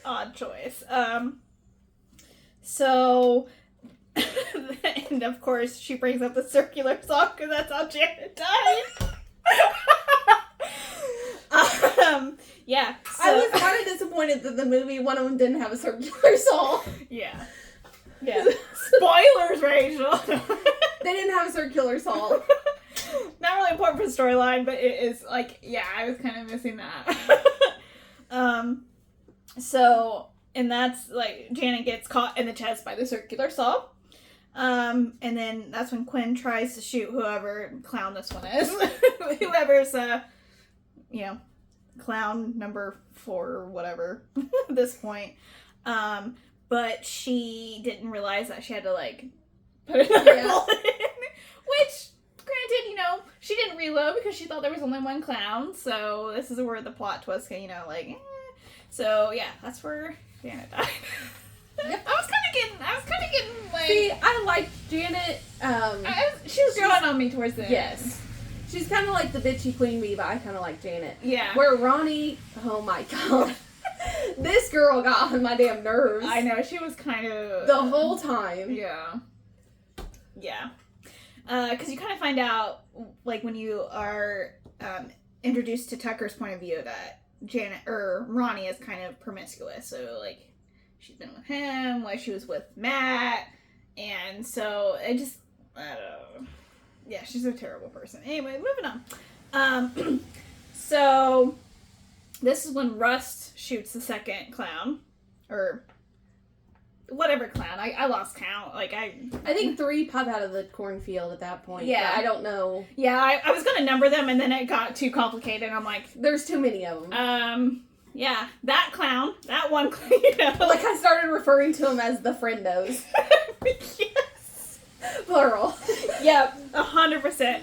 odd choice. So, and of course she brings up the circular saw because that's how Janet died. Yeah. So. I was kind of disappointed that the movie, one of them didn't have a circular saw. Yeah. Spoilers, Rachel. They didn't have a circular saw. Not really important for the storyline, but it is like, yeah, I was kind of missing that. So, and that's like, Janet gets caught in the chest by the circular saw. And then that's when Quinn tries to shoot whoever clown this one is. Whoever's, clown number 4 or whatever at this point. But she didn't realize that she had to, like, put another bullet in. Which, granted, you know, she didn't reload because she thought there was only one clown. So this is where the plot twist, you know, like, So yeah, that's where Janet died. Yep. I was kind of getting like. See, I liked Janet. She was growing on me towards the end. Yes. She's kind of like the bitchy queen bee, but I kind of like Janet. Yeah. Where Ronnie, oh my god. This girl got on my damn nerves. I know, she was kind of. The whole time. Yeah. Yeah. Because you kind of find out, like, when you are introduced to Tucker's point of view that Ronnie is kind of promiscuous. So, like, she's been with him while she was with Matt. And so, I don't know. Yeah, she's a terrible person. Anyway, moving on. So, this is when Rust shoots the second clown. Or whatever clown. I lost count. Like, I think 3 pop out of the cornfield at that point. Yeah. I don't know. Yeah, I was going to number them, and then it got too complicated. I'm like... There's too many of them. Yeah, that clown. That one clown, you know. Like, I started referring to him as the friendos. Yes. Plural. Yep, 100%.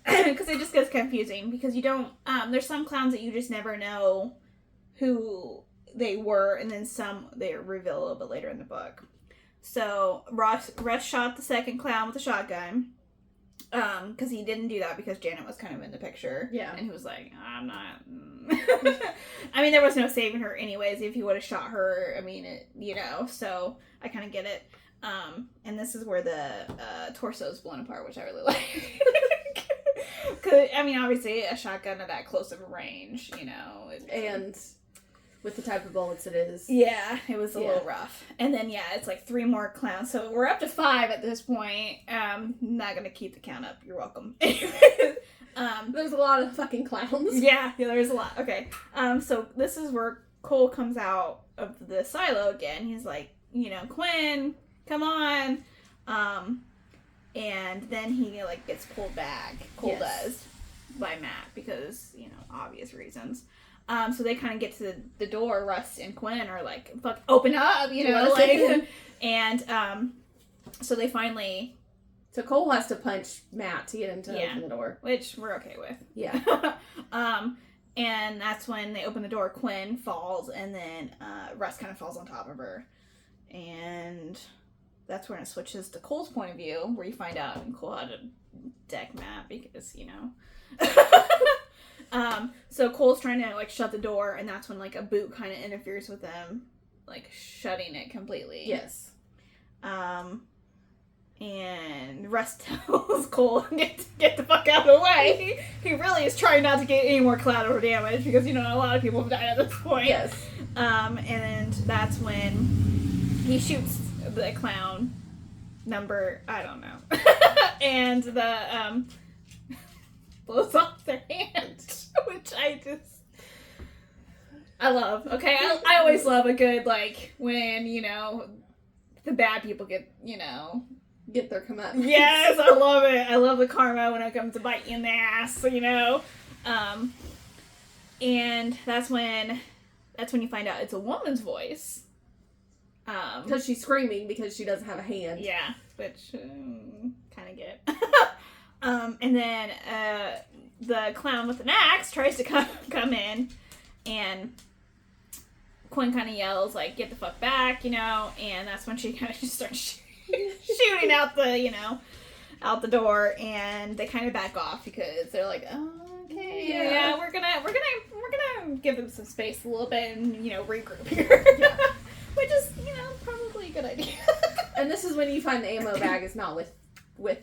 Because it just gets confusing. Because you don't... there's some clowns that you just never know who they were, and then some they reveal a little bit later in the book. So, Russ shot the second clown with a shotgun. Because he didn't do that because Janet was kind of in the picture. Yeah. And he was like, I'm not... I mean, there was no saving her anyways. If he would have shot her, I mean, you know, so I kind of get it. And this is where the torso is blown apart, which I really like. Because, I mean, obviously, a shotgun at that close of a range, you know. And with the type of bullets it is. Yeah, it was a little rough. And then, yeah, it's like 3 more clowns. So we're up to 5 at this point. Not going to keep the count up. You're welcome. There's a lot of fucking clowns. Yeah, there's a lot. Okay. So this is where Cole comes out of the silo again. He's like, you know, Quinn, come on. And then he, like, gets pulled back. Cole does. By Matt. Because, you know, obvious reasons. So they kind of get to the door. Russ and Quinn are like, fuck, open up, you know, like, and, so they finally... So Cole has to punch Matt to get him to open the door. Which we're okay with. Yeah. And that's when they open the door, Quinn falls, and then, Russ kind of falls on top of her. And that's when it switches to Cole's point of view, where you find out Cole had to deck Matt because, you know... So Cole's trying to, like, shut the door, and that's when, like, a boot kind of interferes with them, like, shutting it completely. Yes. And Russ tells Cole, get the fuck out of the way. He really is trying not to get any more collateral damage, because, you know, a lot of people have died at this point. Yes. And that's when he shoots the clown number, I don't know. And the, blows off their hand, which I love. Okay, I always love a good, like, when, you know, the bad people get, you know... Get their comeuppance. Yes, I love it. I love the karma when it comes to bite you in the ass, you know? And that's when you find out it's a woman's voice. Because she's screaming because she doesn't have a hand. Yeah, which kind of get. And then the clown with an axe tries to come in, and Quinn kind of yells, like, get the fuck back, you know, and that's when she kind of just starts shooting out the door, and they kind of back off because they're like, oh, okay, yeah, we're gonna give them some space a little bit and, you know, regroup here. Yeah. Which is, you know, probably a good idea. And this is when you find the ammo bag is not with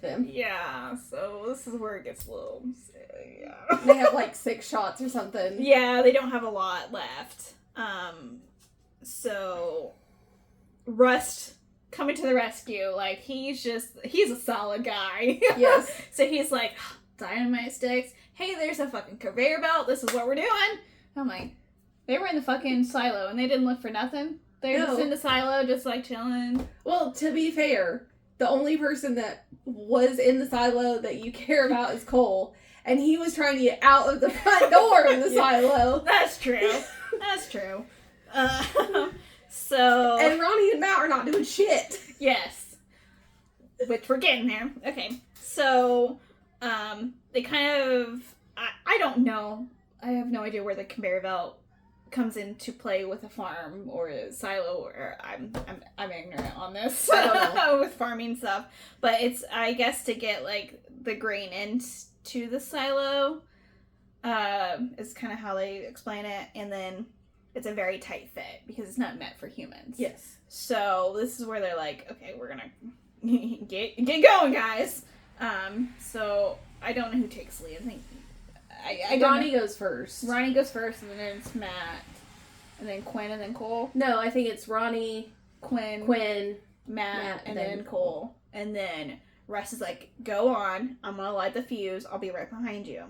them. Yeah, so this is where it gets a little silly, yeah. They have like 6 shots or something. Yeah, they don't have a lot left. So Rust coming to the rescue, like, he's a solid guy. Yes. So he's like, dynamite sticks, hey, there's a fucking conveyor belt, this is what we're doing. I'm like, they were in the fucking silo and they didn't look for nothing. They're just in the silo, just, like, chilling. Well, to be fair, the only person that was in the silo that you care about is Cole. And he was trying to get out of the front door of the silo. That's true. That's true. So... And Ronnie and Matt are not doing shit. Yes. which we're getting there. Okay, so they kind of I don't know. I have no idea where the conveyor belt comes into play with a farm or a silo, or I'm ignorant on this with farming stuff. But it's, I guess, to get like the grain into the silo is kind of how they explain it, and then it's a very tight fit because it's not meant for humans. Yes. So this is where they're like, okay, we're gonna get going, guys. So I don't know who takes lead. I think Ronnie goes first. Ronnie goes first, and then it's Matt, and then Quinn, and then Cole. No, I think it's Ronnie, Quinn, Matt, and then Cole. And then Russ is like, go on. I'm gonna light the fuse. I'll be right behind you.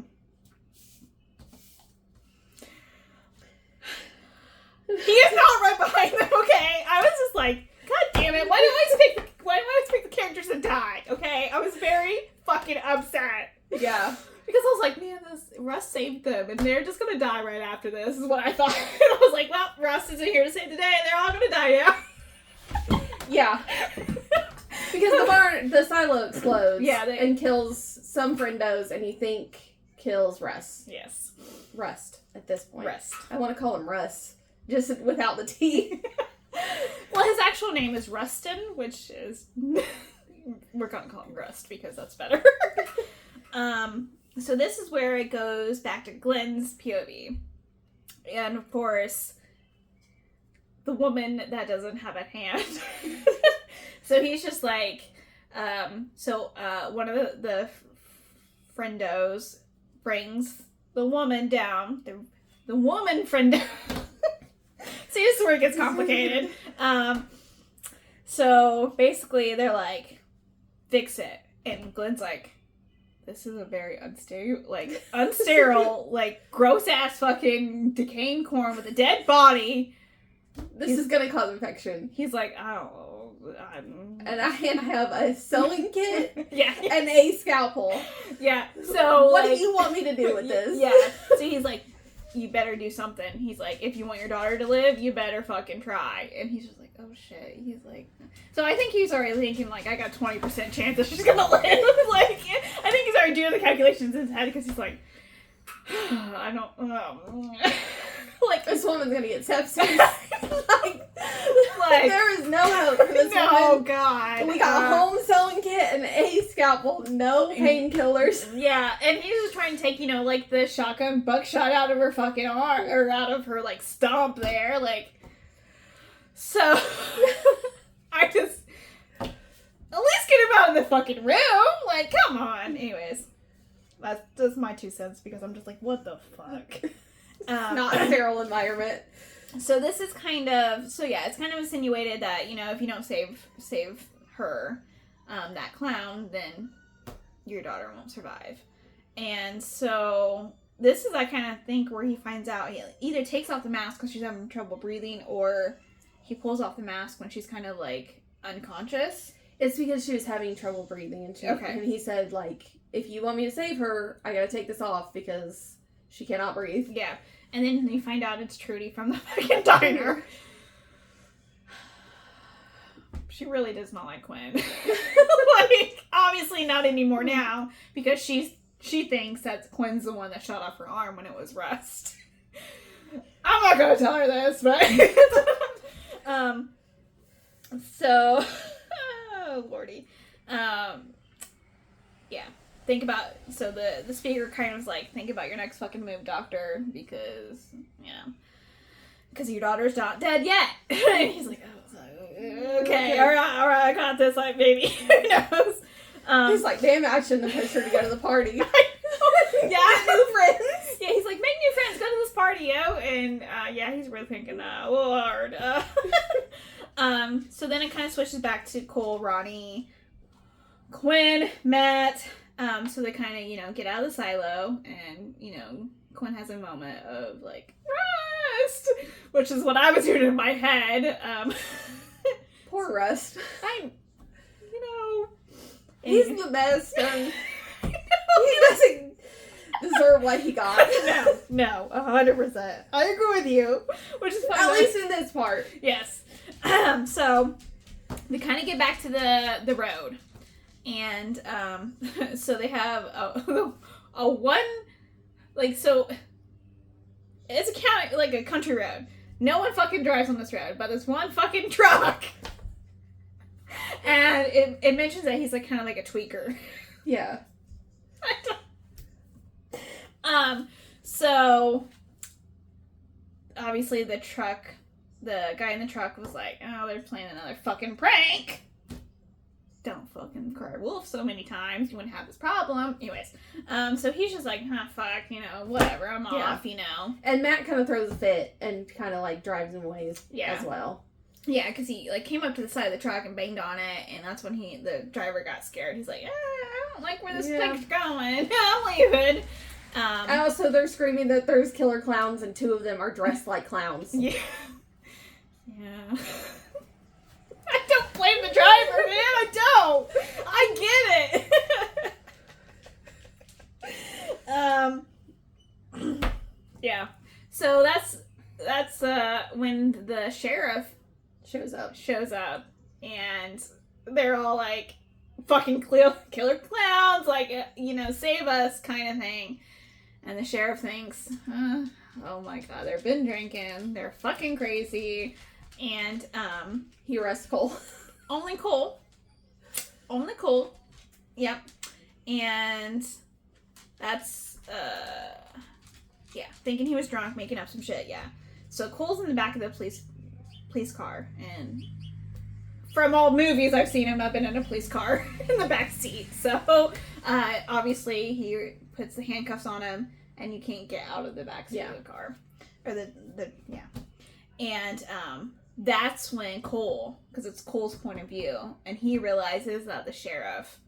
He is not right behind them, okay? I was just like, God damn it, why do I always pick the characters that die, okay? I was very fucking upset. Yeah. Because I was like, man, Russ saved them, and they're just gonna die right after this, is what I thought. And I was like, well, Russ isn't here to save the day, and they're all gonna die now. Yeah. Because the silo explodes. Yeah, and kills some friendos, and you think kills Russ. Yes. Rust, at this point. Rust. I want to call him Russ. Just without the T. Well, his actual name is Rustin, which is... We're gonna call him Rust, because that's better. So this is where it goes back to Glenn's POV. And, of course, the woman that doesn't have a hand. So he's just like... one of the friendos brings the woman down. The woman friendo... See, this is where it gets complicated. So basically they're like, fix it. And Glenn's like, this is a very unsterile, like, gross-ass fucking decaying corn with a dead body. This is gonna cause infection. He's like, I don't know. And I have a sewing kit yeah. and a scalpel. Yeah. So what do you want me to do with this? Yeah. So he's like, you better do something. He's like, if you want your daughter to live, you better fucking try. And he's just like, oh shit. He's like, so I think he's already thinking, like, I got 20% chance that she's gonna live. Like, I think he's already doing the calculations in his head, because he's like, I don't, like, this woman's gonna get sepsis. like, there is no hope for this woman. Oh god. We got a home sewing kit and a scalpel, no painkillers. Yeah, and he's just trying to take, like, the shotgun buckshot out of her fucking arm, or out of her, like, stomp there, like, so, I just, at least get him out of the fucking room, like, come on. Anyways, that's my 2 cents, because I'm just like, what the fuck? Not a sterile environment. So this is it's kind of insinuated that, if you don't save her, that clown, then your daughter won't survive. And so this is, I kind of think, where he finds out, he either takes off the mask because she's having trouble breathing, or he pulls off the mask when she's kind of, like, unconscious. It's because she was having trouble breathing, and he said, like, if you want me to save her, I gotta take this off because she cannot breathe. Yeah. And then you find out it's Trudy from the fucking diner. She really does not like Quinn. Like, obviously not anymore now, because she thinks that Quinn's the one that shot off her arm when it was Rust. I'm not gonna tell her this, but so oh lordy. Yeah. Think about, so the speaker kind of was like, think about your next fucking move, doctor, because, because your daughter's not dead yet. And he's like, oh, okay, all right, I got this, like, maybe, who knows? He's like, damn it, I shouldn't have pushed her to go to the party. Yeah. New friends. Yeah, he's like, make new friends, go to this party, yo. And, yeah, he's really thinking, Lord. So then it kind of switches back to Cole, Ronnie, Quinn, Matt. So they kind of, get out of the silo, and, Quinn has a moment of, like, Rust! Which is what I was hearing in my head. Poor Rust. He's the best, and he doesn't deserve what he got. No, 100%. I agree with you, which is fine. At least in this part. Yes. So, they kind of get back to the road. And so they have a one, like, so it's a country road. No one fucking drives on this road, but there's one fucking truck. And it mentions that he's like kind of like a tweaker. Yeah. So obviously the guy in the truck was like, oh, they're playing another fucking prank. Don't fucking cry wolf so many times. You wouldn't have this problem. Anyways, so he's just like, fuck, whatever, I'm off, And Matt kind of throws a fit and kind of like drives him away as well. Yeah, because he like came up to the side of the truck and banged on it, and that's when the driver got scared. He's like, I don't like where this thing's going. I'm leaving. Also, they're screaming that there's killer clowns, and 2 of them are dressed like clowns. Yeah. Yeah. I don't blame the driver, man. I don't. I get it. Yeah. So that's when the sheriff shows up, and they're all like, fucking killer clowns, like, save us kind of thing. And the sheriff thinks, oh my god, they've been drinking, they're fucking crazy. And he arrests Cole. Only Cole. Yep. And that's thinking he was drunk, making up some shit. Yeah. So Cole's in the back of the police car, and from all movies I've seen him, I've been in a police car in the back seat. So obviously he puts the handcuffs on him, and you can't get out of the back seat of the car, or and that's when Cole, because it's Cole's point of view, and he realizes that the sheriff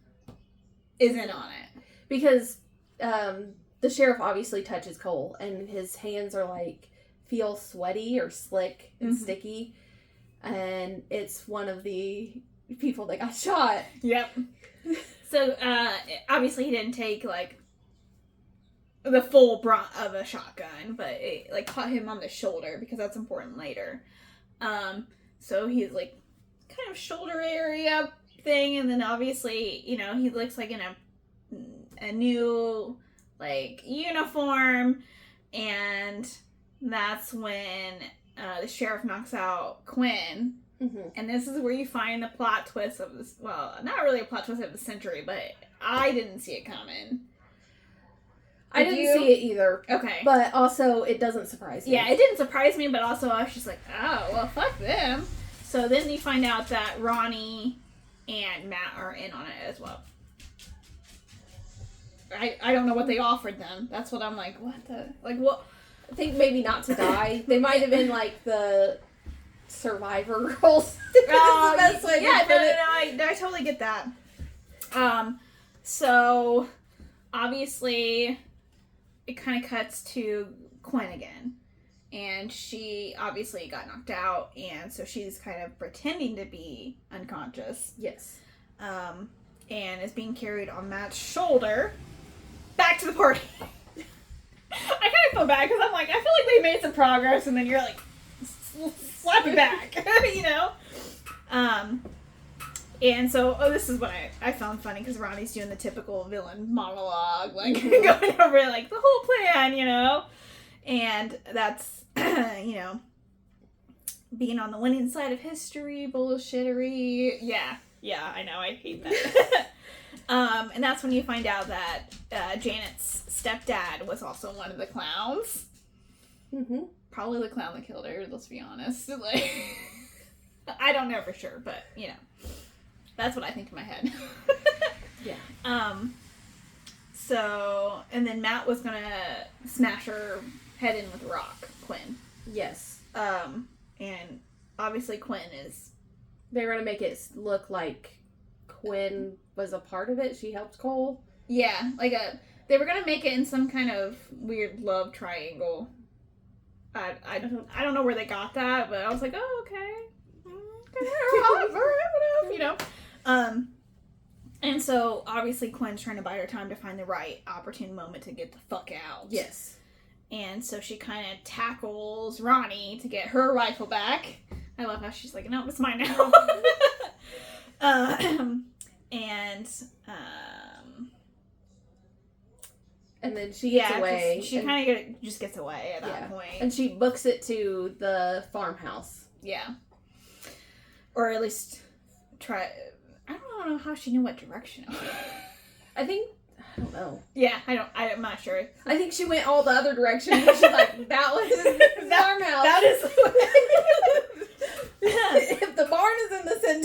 is in on it. Because the sheriff obviously touches Cole, and his hands are like, feel sweaty or slick and sticky. And it's one of the people that got shot. Yep. So, obviously he didn't take, like, the full brunt of a shotgun, but it, like, caught him on the shoulder, because that's important later. So he's, like, kind of shoulder area thing, and then obviously, he looks like in a new, like, uniform, and that's when the sheriff knocks out Quinn. Mm-hmm. And this is where you find the plot twist of this, well, not really a plot twist of the century, but I didn't see it coming. I didn't see it either. Okay. But also, it doesn't surprise me. Yeah, it didn't surprise me, but also I was just like, oh, well, fuck them. So then you find out that Ronnie and Matt are in on it as well. I don't know what they offered them. That's what I'm like, what the... Like, what... I think maybe not to die. They might have been like the survivor girls. Oh, no, I totally get that. So obviously it kind of cuts to Quinn again, and she obviously got knocked out, and so she's kind of pretending to be unconscious. Yes. And is being carried on Matt's shoulder back to the party. I kind of feel bad because I'm like, I feel like they made some progress, and then you're like, slap it back, And so, this is what I found funny, because Ronnie's doing the typical villain monologue, like, going over, like, the whole plan, And that's, being on the winning side of history, bullshittery. Yeah, I know, I hate that. And that's when you find out that Janet's stepdad was also one of the clowns. Mm-hmm. Probably the clown that killed her, let's be honest. Like, I don't know for sure, but, that's what I think in my head. Yeah. So, and then Matt was gonna smash her head in with a rock, Quinn. Yes. And obviously Quinn is... They're gonna make it look like Quinn was a part of it. She helped Cole. Yeah, like they were gonna make it in some kind of weird love triangle. I don't know where they got that, but I was like, oh, okay. And so obviously Quinn's trying to buy her time to find the right opportune moment to get the fuck out. Yes. And so she kind of tackles Ronnie to get her rifle back. I love how she's like, no, it's mine now. And then she gets away. She kind of just gets away at that point. And she books it to the farmhouse. Yeah. Or at least try... I don't know how she knew what direction it was. I don't know. Yeah, I'm not sure. I think she went all the other directions. She's like, that was the farmhouse. That is... If the barn is in the center.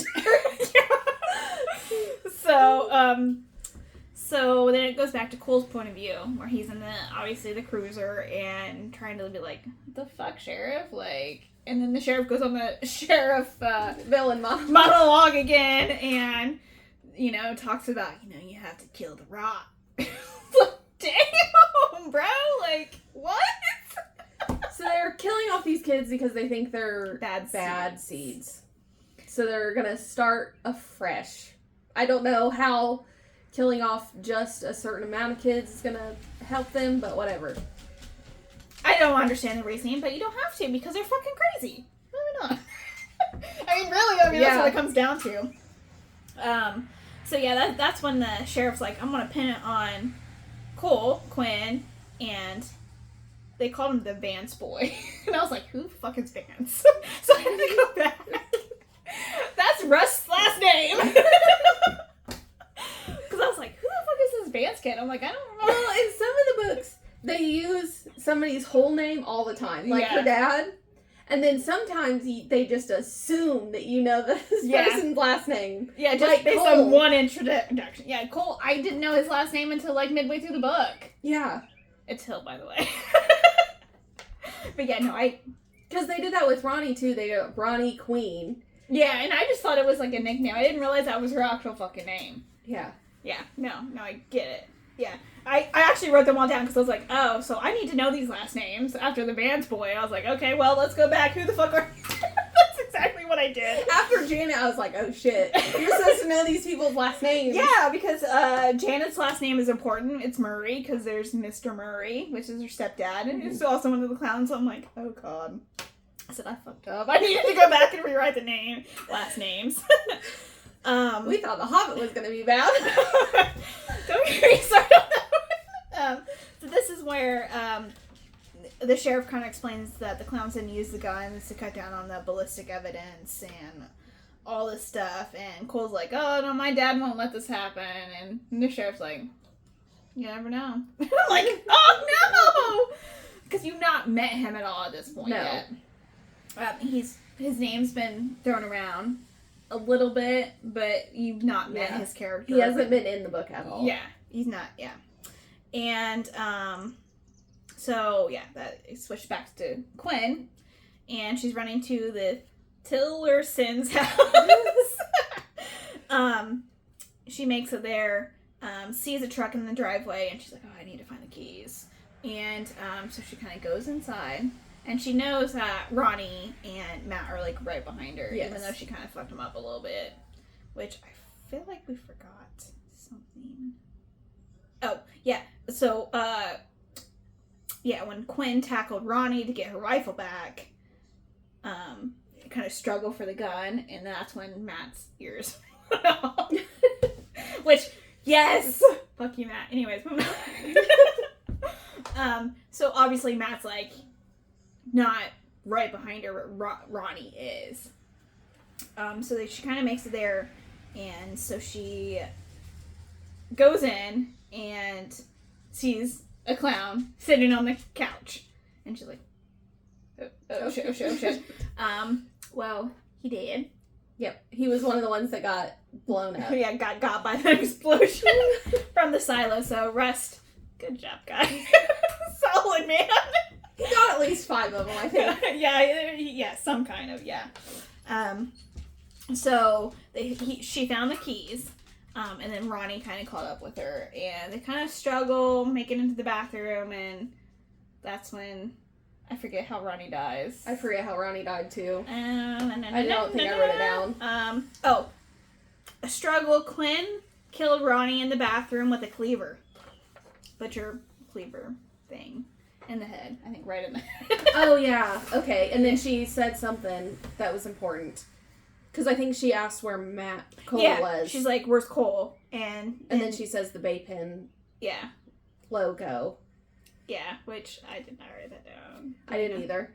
So then it goes back to Cole's point of view, where he's in the cruiser and trying to be like, the fuck, sheriff? Like, and then the sheriff goes on the sheriff villain monologue again and, talks about, you have to kill the rot. Damn, bro, like, what? So they're killing off these kids because they think they're bad seeds. So they're gonna start afresh. I don't know how killing off just a certain amount of kids is gonna help them, but whatever. I don't understand the reasoning, but you don't have to because they're fucking crazy. Why not? Really, that's what it comes down to. So that's when the sheriff's like, I'm gonna pin it on Quinn, and they called him the Vance boy. And I was like, who the fuck is Vance? So I had to go back. That's Rust's last name. Because I was like, who the fuck is this Vance kid? I'm like, I don't know. Well, in some of the books, they use somebody's whole name all the time. Like her dad. And then sometimes they just assume that you know this person's last name. Yeah, just like based on one introduction. Yeah, Cole, I didn't know his last name until like midway through the book. Yeah. It's Hill, by the way. But yeah, no, because they did that with Ronnie too. They go Ronnie Queen. Yeah, and I just thought it was like a nickname. I didn't realize that was her actual fucking name. Yeah. Yeah, no, I get it. Yeah. I actually wrote them all down because I was like, oh, so I need to know these last names after the Vance boy. I was like, okay, well, let's go back. Who the fuck are That's exactly what I did. After Janet, I was like, oh shit. You're supposed to know these people's last names. Yeah, because Janet's last name is important. It's Murray, because there's Mr. Murray, which is her stepdad, and it's also one of the clowns, so I'm like, oh god. I said, I fucked up. I needed to go back and rewrite the last names. We thought The Hobbit was going to be bad. Don't get me started on that one. So this is where the sheriff kind of explains that the clowns didn't use the guns to cut down on the ballistic evidence and all this stuff. And Cole's like, oh, no, my dad won't let this happen. And the sheriff's like, you never know. I'm like, oh, no! Because you've not met him at all at this point yet. His name's been thrown around a little bit, but you've not met his character. He hasn't been in the book at all. Yeah, he's not, And, that switched back to Quinn, and she's running to the Tillerson's house. She makes it there, sees a truck in the driveway, and she's like, oh, I need to find the keys. And, so she kind of goes inside, and she knows that Ronnie and Matt are, like, right behind her, even though she kind of fucked them up a little bit, which I feel like we forgot something. Oh, yeah. So, when Quinn tackled Ronnie to get her rifle back, kind of struggled for the gun, and that's when Matt's ears went off. Which, yes! Fuck you, Matt. Anyways, so obviously Matt's, like, not right behind her, but Ronnie is. So she kind of makes it there, and so she goes in and sees a clown sitting on the couch. And she's like, oh shit. Well, he did. Yep. He was one of the ones that got blown up. Yeah, got by the explosion from the silo. So, Rust, good job, guy. Solid, man. He got at least 5 of them, I think. Yeah, some kind of, yeah. So, she found the keys. And then Ronnie kind of caught up with her, and they kind of struggle making it into the bathroom, and that's when I forget how Ronnie dies. I forget how Ronnie died too. I don't think I wrote it down. A struggle. Quinn killed Ronnie in the bathroom with a cleaver. Butcher cleaver thing in the head. I think right in the head. Oh yeah. Okay. And then she said something that was important. Because I think she asked where Cole was. She's like, where's Cole? And then she says the Baypen logo. Yeah, which I did not write that down. I didn't either.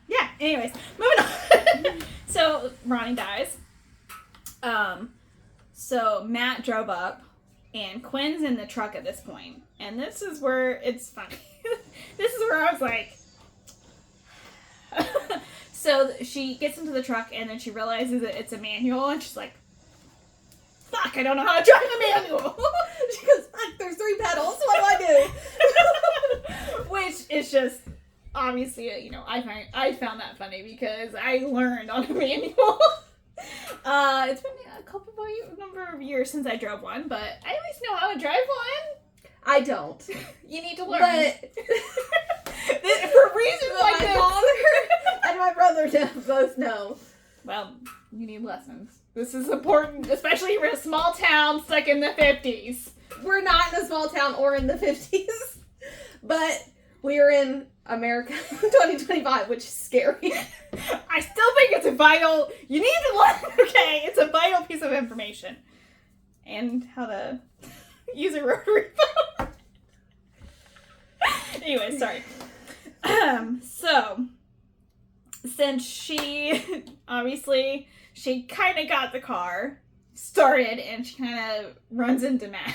Yeah, anyways, moving on. So, Ronnie dies. So Matt drove up, and Quinn's in the truck at this point. And this is where it's funny. This is where I was like... So she gets into the truck, and then she realizes that it's a manual, and she's like, fuck, I don't know how to drive a manual. She goes, fuck, there's 3 pedals, what do I do? Which is just, obviously, you know, I found that funny because I learned on a manual. It's been a number of years since I drove one, but I at least know how to drive one. I don't. You need to learn. But for reasons like my this. father and my brother both know. Well, you need lessons. This is important, especially if you're in a small town stuck in the 50s. We're not in a small town or in the 50s, but we're in America 2025, which is scary. I still think it's a vital... You need to learn, okay? It's a vital piece of information. And how to use a rotary phone. Anyway, sorry. So, since she... Obviously, she kind of got the car started, and she kind of runs into Matt.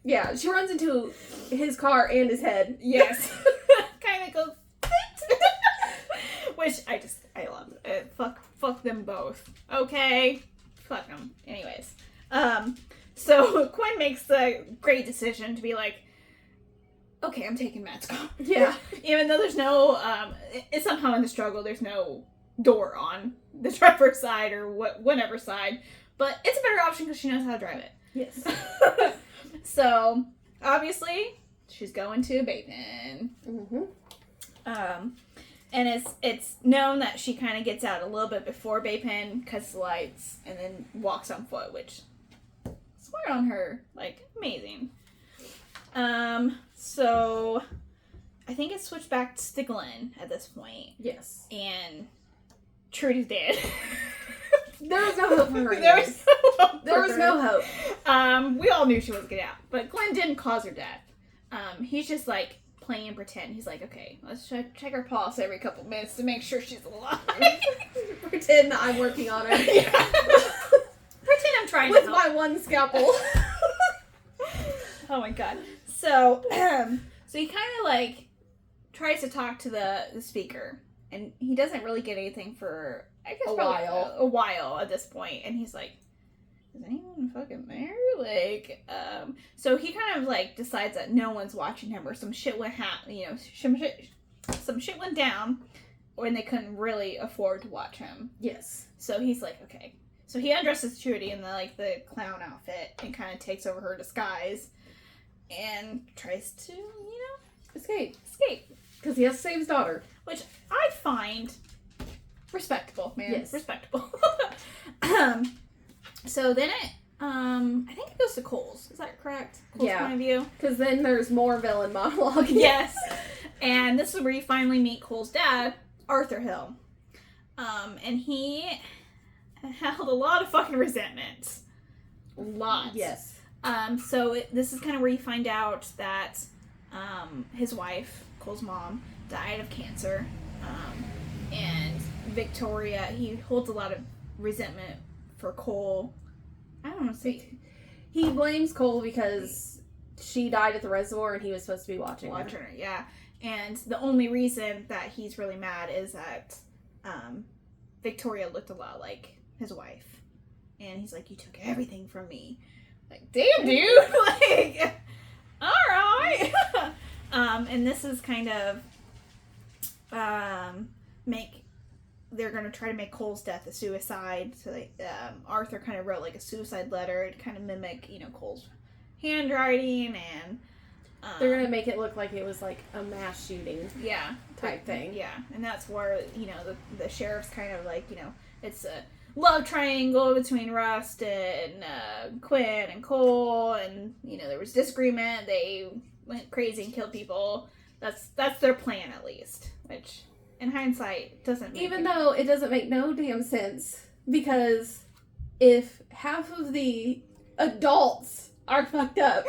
Yeah, she runs into his car and his head. Yes. Kind of goes... Which I love. Fuck them both. Okay? Fuck them. Anyways. So Quinn makes the great decision to be like, okay, I'm taking Matt's car. Yeah. Even though there's no, it's somehow in the struggle, there's no door on the driver's side or whatever side. But it's a better option because she knows how to drive it. Yes. So, obviously, she's going to Baypen. Mm-hmm. And it's known that she kind of gets out a little bit before Baypen, cuts the lights, and then walks on foot, which, swear on her, like, amazing. So, I think it's switched back to Glenn at this point. Yes. And Trudy's dead. There was no hope for her. There was no hope. We all knew she was getting out, but Glenn didn't cause her death. He's just like playing pretend. He's like, okay, let's check her pulse every couple minutes to make sure she's alive. Pretend that I'm working on her. Yeah. Pretend I'm trying with to help. my one scalpel. Oh my god. So, so he kind of like tries to talk to the speaker, and he doesn't really get anything for I guess a while at this point, and he's like, is anyone fucking there? Like, so he kind of like decides that no one's watching him, or some shit went some shit went down, when they couldn't really afford to watch him. Yes. So he's like, okay. So he undresses Trudy in the clown outfit and kind of takes over her disguise, and tries to, escape. Because he has to save his daughter. Which I find respectable, man. Yes. Respectable. So then I think it goes to Cole's. Is that correct? Cole's point of view? Because then there's more villain monologue. Yes. And this is where you finally meet Cole's dad, Arthur Hill. And he held a lot of fucking resentment. Lots. Yes. So this is kind of where you find out that his wife, Cole's mom, died of cancer. And Victoria, he holds a lot of resentment for Cole. I don't want to say... He blames Cole because she died at the reservoir and he was supposed to be watching her. Yeah. And the only reason that he's really mad is that Victoria looked a lot like his wife. And he's like, you took everything from me. Like, damn, dude! Like, alright! And this is kind of... they're going to try to make Cole's death a suicide. So Arthur kind of wrote like a suicide letter to kind of mimic, Cole's handwriting, and they're going to make it look like it was like a mass shooting. Yeah. Type thing. Yeah. And that's where, the sheriff's kind of like, it's a love triangle between Rust and Quinn and Cole, and, there was disagreement. They went crazy and killed people. That's their plan, at least, which... in hindsight, doesn't make Even though it doesn't make no damn sense. Because if half of the adults are fucked up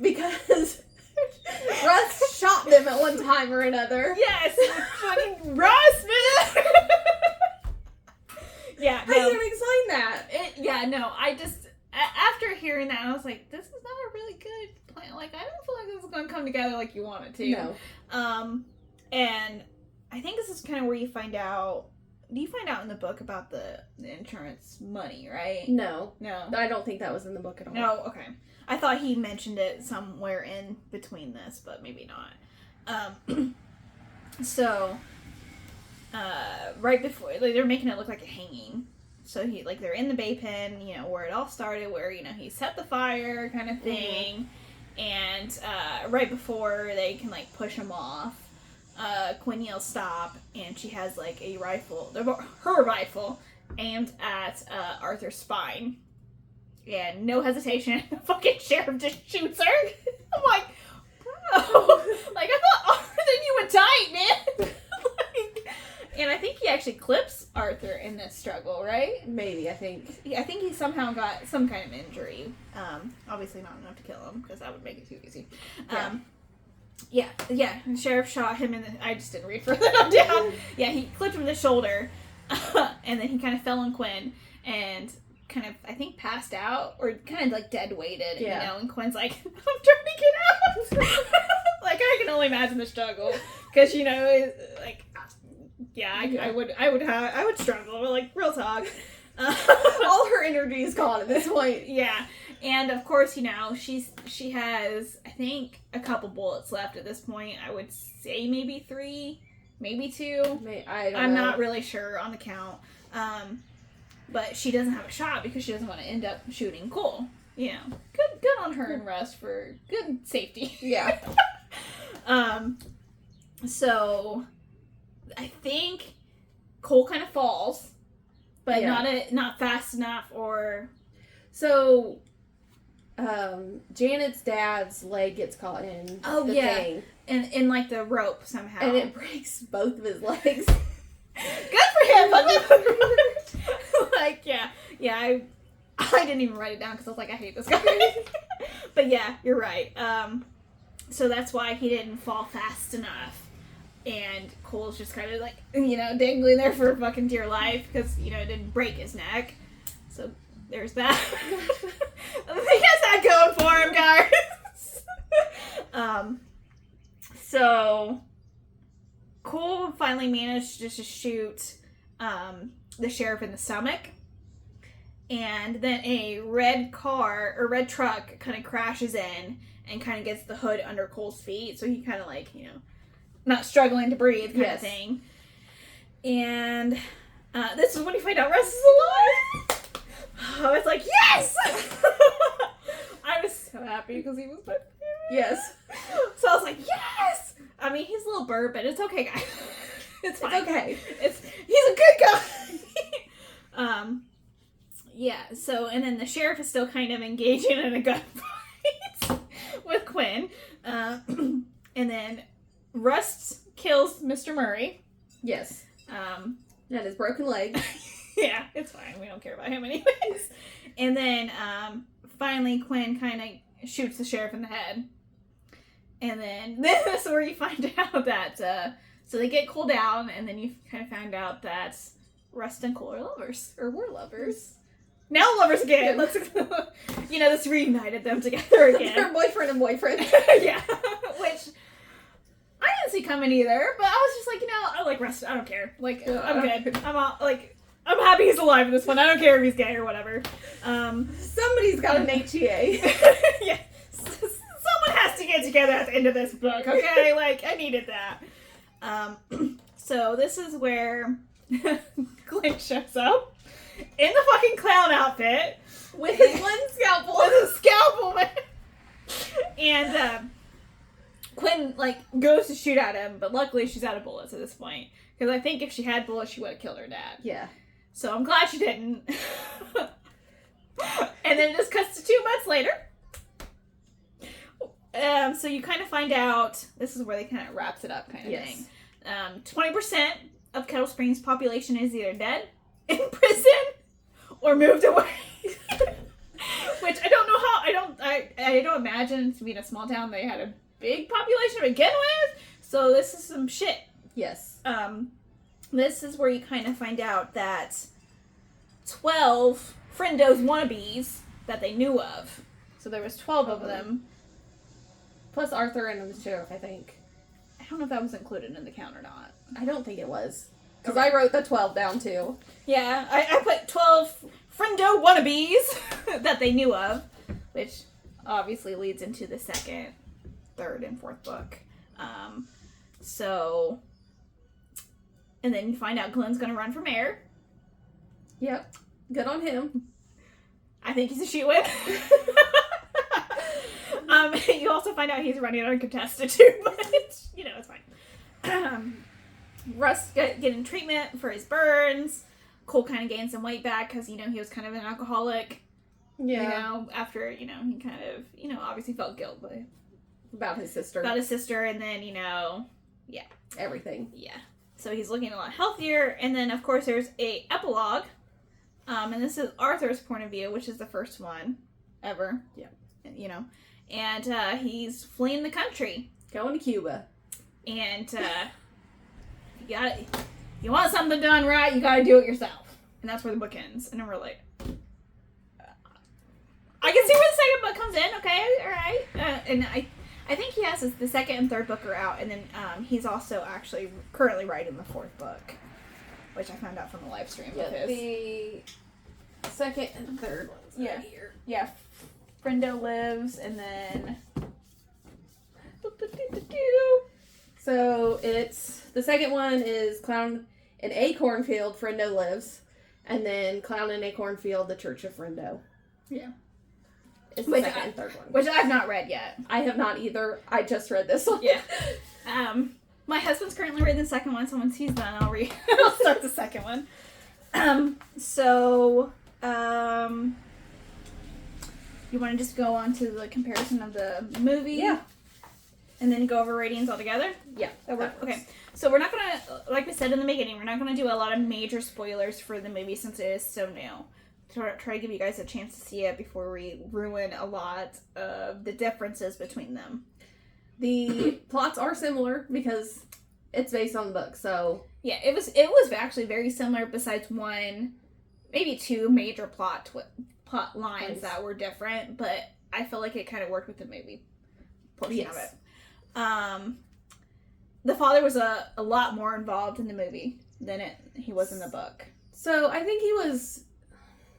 because Russ shot them at one time or another. Yes! Fucking Russ, man! Yeah, How are you gonna explain that? I just, after hearing that, I was like, this is not a really good plan. Like, I don't feel like this is going to come together like you want it to. No. And I think this is kind of where you find out, do you find out in the book about the insurance money, right? No. No. I don't think that was in the book at all. No, okay. I thought he mentioned it somewhere in between this, but maybe not. So, right before, like, they're making it look like a hanging. So they're in the bay pen, you know, where it all started, where, you know, he set the fire kind of thing. Mm-hmm. And, right before they can, like, push him off, Quinn yells stop, and she has, like, a rifle, her rifle, aimed at, Arthur's spine. And no hesitation, the fucking sheriff just shoots her. I'm like, bro, like, I thought Arthur and you were tight, man. And I think he actually clips Arthur in this struggle, right? Maybe, I think. Yeah, I think he somehow got some kind of injury. Obviously not enough to kill him, because that would make it too easy. Yeah. The sheriff shot him in the... I just didn't read further down. Yeah, he clipped him in the shoulder, and then he kind of fell on Quinn, and kind of, I think, passed out, or kind of, like, dead-weighted, you know, and Quinn's like, I'm trying to get out! Like, I can only imagine the struggle, because, you know, like... Yeah, I would struggle, like, real talk. All her energy is gone at this point. Yeah, and of course, you know, she has, I think, a couple bullets left at this point. I would say maybe 3, maybe 2. I'm not really sure on the count. But she doesn't have a shot because she doesn't want to end up shooting Cole. You know, good on her and Russ for good safety. Yeah. So... I think Cole kind of falls, but not fast enough, or... So, Janet's dad's leg gets caught in the thing. In like, the rope somehow. And it breaks both of his legs. Good for him! Like, I didn't even write it down because I was like, I hate this guy. But yeah, you're right. So that's why he didn't fall fast enough. And Cole's just kind of like, you know, dangling there for fucking dear life because, you know, it didn't break his neck. So there's that. He has that going for him, guys. So Cole finally managed to just shoot the sheriff in the stomach. And then a red truck kind of crashes in and kind of gets the hood under Cole's feet. So he kind of like, you know, not struggling to breathe kind of thing. And this is when you find out Russ is alive. I was like, yes! I was so happy because he was my favorite. Yes. So I was like, yes! I mean, he's a little burp, but it's okay, guys. It's fine. It's okay. He's a good guy. Yeah, so, and then the sheriff is still kind of engaging in a gunfight with Quinn. And then Russ kills Mr. Murray. Yes. And his broken leg. Yeah, it's fine. We don't care about him anyways. And then, finally, Quinn kind of shoots the sheriff in the head. And then this is where you find out that, so they get Cole down, and then you kind of find out that Russ and Cole are lovers. Or were lovers. Now lovers again. Let's, you know, this reunited them together again. They're boyfriend and boyfriend. Yeah. Which... I didn't see coming either, but I was just like, you know, I like Russ. I don't care. Like, I'm good. I'm happy he's alive in this one. I don't care if he's gay or whatever. Somebody's got an HEA. Yeah. Someone has to get together at the end of this book, okay? Like, I needed that. So this is where Clint shows up in the fucking clown outfit. With his one scalpel. With his scalpel, man. And, Quinn, like, goes to shoot at him, but luckily she's out of bullets at this point. Because I think if she had bullets, she would have killed her dad. Yeah. So I'm glad she didn't. And then it just cuts to 2 months later. So you kind of find out, this is where they kind of wraps it up kind of thing. 20% of Kettle Springs' population is either dead, in prison, or moved away. Which I don't know how. I don't imagine to be in a small town they had a big population to begin with. So this is some shit. Yes. This is where you kind of find out that 12 Friendo's wannabes that they knew of. So there was 12 of them. Plus Arthur and the sheriff, I think. I don't know if that was included in the count or not. I don't think it was. Because I wrote the 12 down too. Yeah, I put 12 Friendo wannabes that they knew of, which obviously leads into the second, third, and fourth book. And then you find out Glenn's gonna run for mayor. Yep. Good on him. I think he's a shoo-in. You also find out he's running uncontested too, but it's fine. Russ getting treatment for his burns. Cole kind of gained some weight back because, he was kind of an alcoholic. Yeah. After, he kind of, obviously felt guilt About his sister. and then, Everything. Yeah. So he's looking a lot healthier. And then, of course, there's a epilogue. And this is Arthur's point of view, which is the first one ever. Yeah. And he's fleeing the country. Going to Cuba. And you want something done right, you gotta do it yourself. And that's where the book ends. And then we're like, I can see where the second book comes in. Okay, all right. And I think he has the second and third book are out, and then he's also actually currently writing the fourth book, which I found out from the live stream of his. The second and third ones right here. Yeah, Friendo Lives, and then So it's the second one is Clown in A Cornfield, Friendo Lives, and then Clown in A Cornfield, The Church of Friendo. Yeah. It's the second and third one. Which I've not read yet. I have not either. I just read this one. Yeah. My husband's currently reading the second one, so once he's done, I'll start the second one. You want to just go on to the comparison of the movie? Yeah. And then go over ratings altogether? Yeah. Okay. So we're not going to, like we said in the beginning, we're not going to do a lot of major spoilers for the movie since it is so new. Try to give you guys a chance to see it before we ruin a lot of the differences between them. The plots are similar because it's based on the book, so... Yeah, it was actually very similar besides one, maybe two major plot lines that were different, but I feel like it kind of worked with the movie portion of it. The father was a lot more involved in the movie than he was in the book. So I think he was...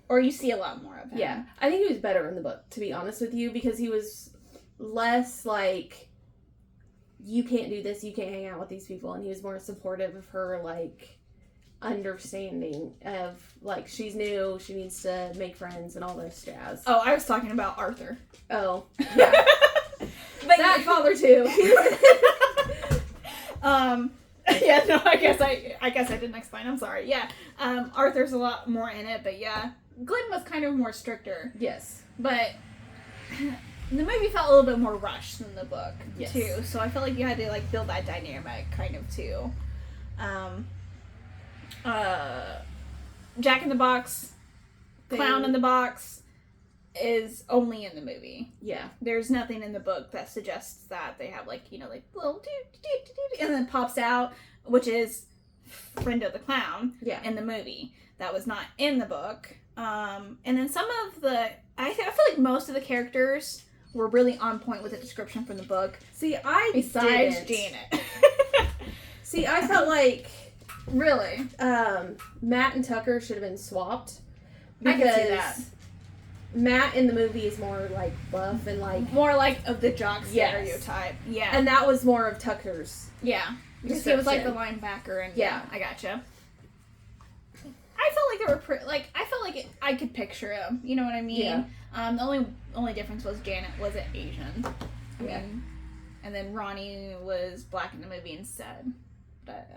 Or you see a lot more of him. Yeah, I think he was better in the book, to be honest with you, because he was less like, you can't do this, you can't hang out with these people, and he was more supportive of her, like, understanding of, like, she's new, she needs to make friends, and all this jazz. Oh, I was talking about Arthur. Oh, yeah. But that father, too. Yeah, no, I guess I didn't explain, I'm sorry. Yeah, Arthur's a lot more in it, but yeah. Glenn was kind of more stricter. Yes. But the movie felt a little bit more rushed than the book, yes. too. So I felt like you had to, like, build that dynamic, kind of, too. Jack in the Box, Clown in the Box is only in the movie. Yeah. There's nothing in the book that suggests that they have, like, like, little and then pops out, which is Friendo the Clown in the movie. That was not in the book. And then some of I feel like most of the characters were really on point with the description from the book. See, besides Janet. See, I felt like really, Matt and Tucker should have been swapped. I can see that. Matt in the movie is more like buff and like more like of the jock stereotype. Yeah, and that was more of Tucker's. Yeah, because he was like the linebacker, and yeah, I gotcha. I felt like they were I felt like I could picture him. You know what I mean? Yeah. The only difference was Janet wasn't Asian. Yeah. And then Ronnie was black in the movie instead. But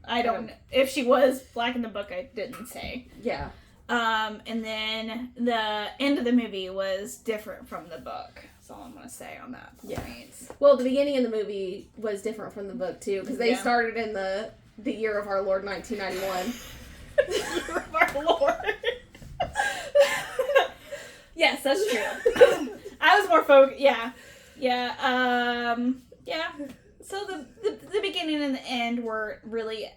I don't know. If she was black in the book, I didn't say. Yeah. And then the end of the movie was different from the book. That's all I'm going to say on that point. Yeah. Well, the beginning of the movie was different from the book, too, because they started in the year of our Lord 1991. Year of our Lord. Yes, that's true. I was more focused. Yeah. Yeah. Yeah. So the beginning and the end were really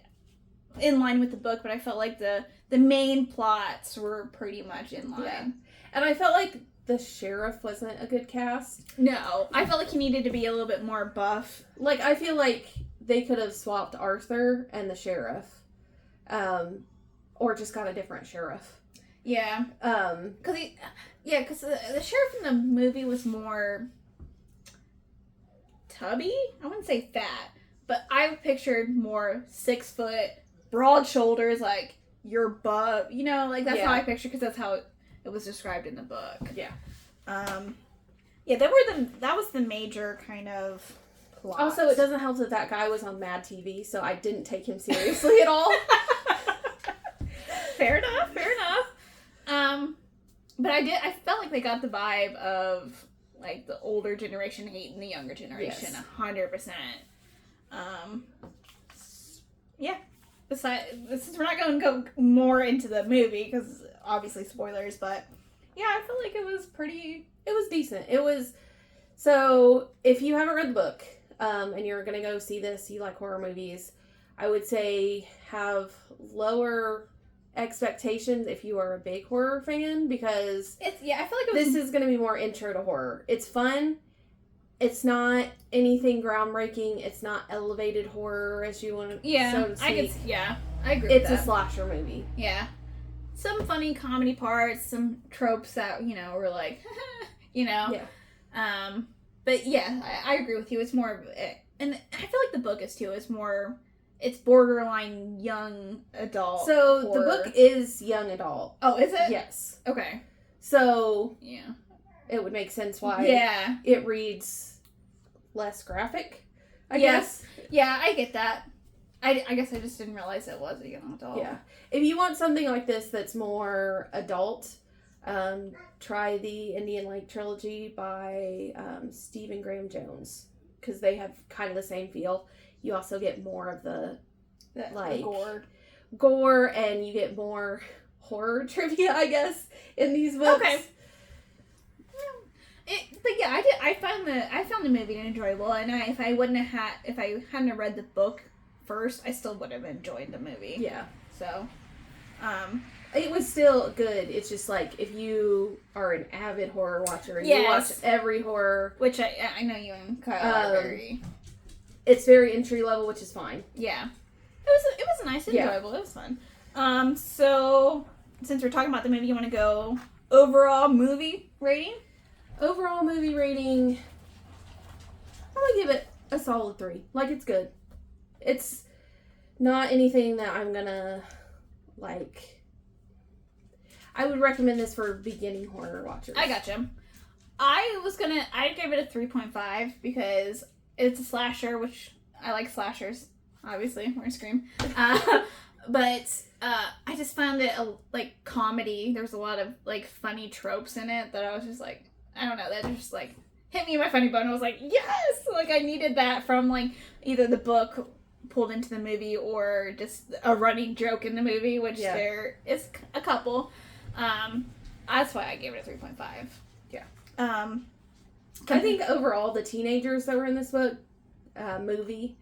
in line with the book, but I felt like the main plots were pretty much in line. Yeah. And I felt like the sheriff wasn't a good cast. No. I felt like he needed to be a little bit more buff. Like, I feel like they could have swapped Arthur and the sheriff. Or just got a different sheriff. Yeah. Because the sheriff in the movie was more tubby. I wouldn't say fat, but I pictured more 6 foot, broad shoulders, like your butt. You know, like that's how I pictured, because that's how it was described in the book. Yeah. Yeah, that was the major kind of plot. Also, it doesn't help that guy was on Mad TV, so I didn't take him seriously at all. Fair enough. But I felt like they got the vibe of like the older generation hating the younger generation, 100%. Yeah. Besides, since we're not going to go more into the movie, because obviously spoilers, but yeah, I felt like it was decent. It was, so if you haven't read the book, and you're going to go see this, you like horror movies, I would say have lower expectations if you are a big horror fan, because I feel like this is going to be more intro to horror. It's fun. It's not anything groundbreaking. It's not elevated horror, as you want to, so to speak. I agree with that. It's a slasher movie. Yeah. Some funny comedy parts, some tropes that, were like, Yeah. But yeah, I agree with you. It's more of it. And I feel like the book is too. It's borderline young adult. So horror. The book is young adult. Oh, is it? Yes. Okay. So yeah, it would make sense why it reads less graphic, I guess. Yeah, I get that. I guess I just didn't realize it was a young adult. Yeah. If you want something like this that's more adult, try the Indian Lake trilogy by Stephen Graham Jones, because they have kind of the same feel. You also get more of the gore, and you get more horror trivia, I guess, in these books. Okay. But yeah, I found the movie enjoyable, and if I hadn't read the book first, I still would have enjoyed the movie. Yeah. So, it was still good. It's just like, if you are an avid horror watcher and you watch every horror, which I know you and Kyle are very. It's very entry level, which is fine. Yeah. It was nice and enjoyable. It was fun. So since we're talking about the movie, you want to go overall movie rating? Overall movie rating, I'm gonna give it a solid 3. Like, it's good. It's not anything that I'm gonna like. I would recommend this for beginning horror watchers. I gotcha. I gave it a 3.5 because it's a slasher, which I like slashers. Obviously, we're Scream. But I just found it like comedy. There's a lot of like funny tropes in it that I was just like, I don't know, that just like hit me in my funny bone. I was like, yes! Like, I needed that from like either the book pulled into the movie or just a running joke in the movie, which there is a couple. That's why I gave it a 3.5. Yeah. I think overall the teenagers that were in this book movie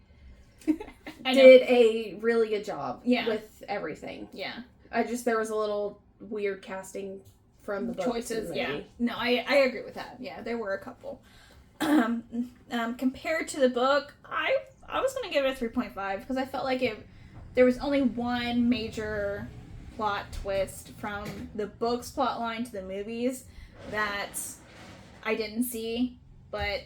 did a really good job with everything. Yeah. There was a little weird casting from the book choices. To the movie. No, I agree with that. Yeah, there were a couple. Compared to the book, I was gonna give it a 3.5 because I felt like there was only one major plot twist from the book's plot line to the movies that I didn't see, but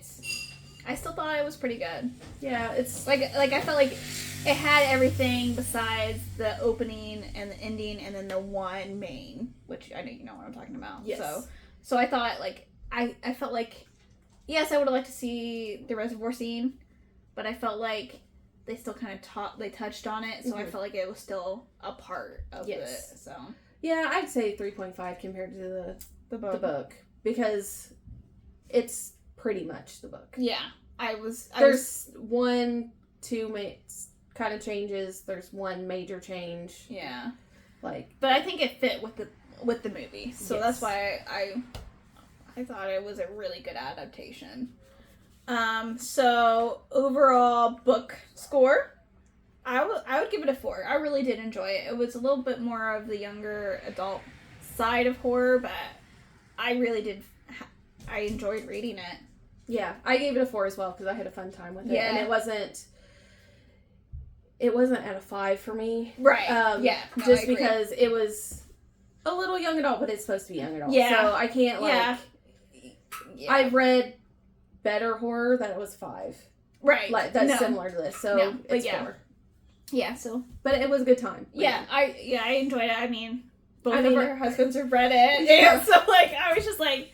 I still thought it was pretty good. Yeah, it's like I felt like it had everything besides the opening and the ending, and then the one main, which I know you know what I'm talking about. Yes. So I thought like I felt like, yes, I would have liked to see the reservoir scene, but I felt like they still kind of they touched on it, so I felt like it was still a part of it. So yeah, I'd say 3.5 compared to the book because it's pretty much the book. Yeah. There's 1, 2 kind of changes. There's 1 major change. Yeah. Like, but I think it fit with the movie, so yes. that's why I thought it was a really good adaptation. So overall book score, I would give it a 4. I really did enjoy it. It was a little bit more of the younger adult side of horror, but I really did. I enjoyed reading it. Yeah, I gave it a 4 as well because I had a fun time with it, Yeah. and it wasn't at a 5 for me, right? Yeah, no, just because it was a little young adult, but it's supposed to be young adult. Yeah, so I can't Yeah. I've read better horror that it was 5, right? Like that's similar to this, so it's 4. Yeah, so but it was a good time. Yeah, I enjoyed it. I mean, both of our husbands have read it, and so like I was just like,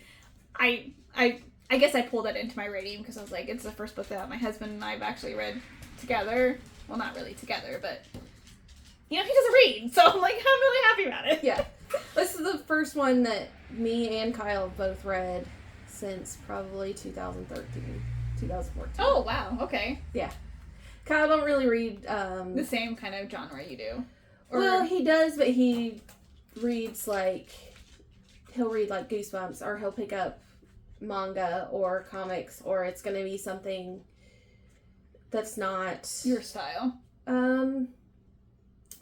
I guess I pulled that into my rating because I was like, it's the first book that my husband and I've actually read together. Well, not really together, but he doesn't read, so I'm like, I'm really happy about it. Yeah, this is the first one that me and Kyle have both read since probably 2013, 2014. Oh wow, okay. Yeah, Kyle don't really read the same kind of genre you do. Well, he does, but he reads he'll read like Goosebumps, or he'll pick up manga or comics, or it's going to be something that's not your style, or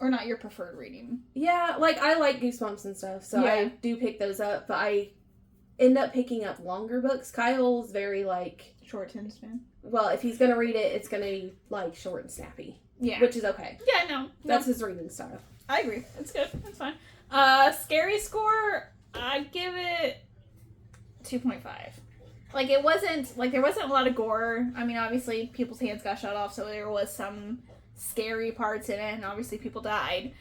not your preferred reading. Yeah, like I like Goosebumps and stuff, so Yeah. I do pick those up, but I end up picking up longer books. Kyle's very short attention span. Well, if he's going to read it, it's going to be short and snappy. Yeah, which is okay. Yeah, no, that's his reading style. I agree. It's good. It's fine. Scary score, I'd give it 2.5. It wasn't, there wasn't a lot of gore. I mean, obviously, people's hands got shot off, so there was some scary parts in it, and obviously people died.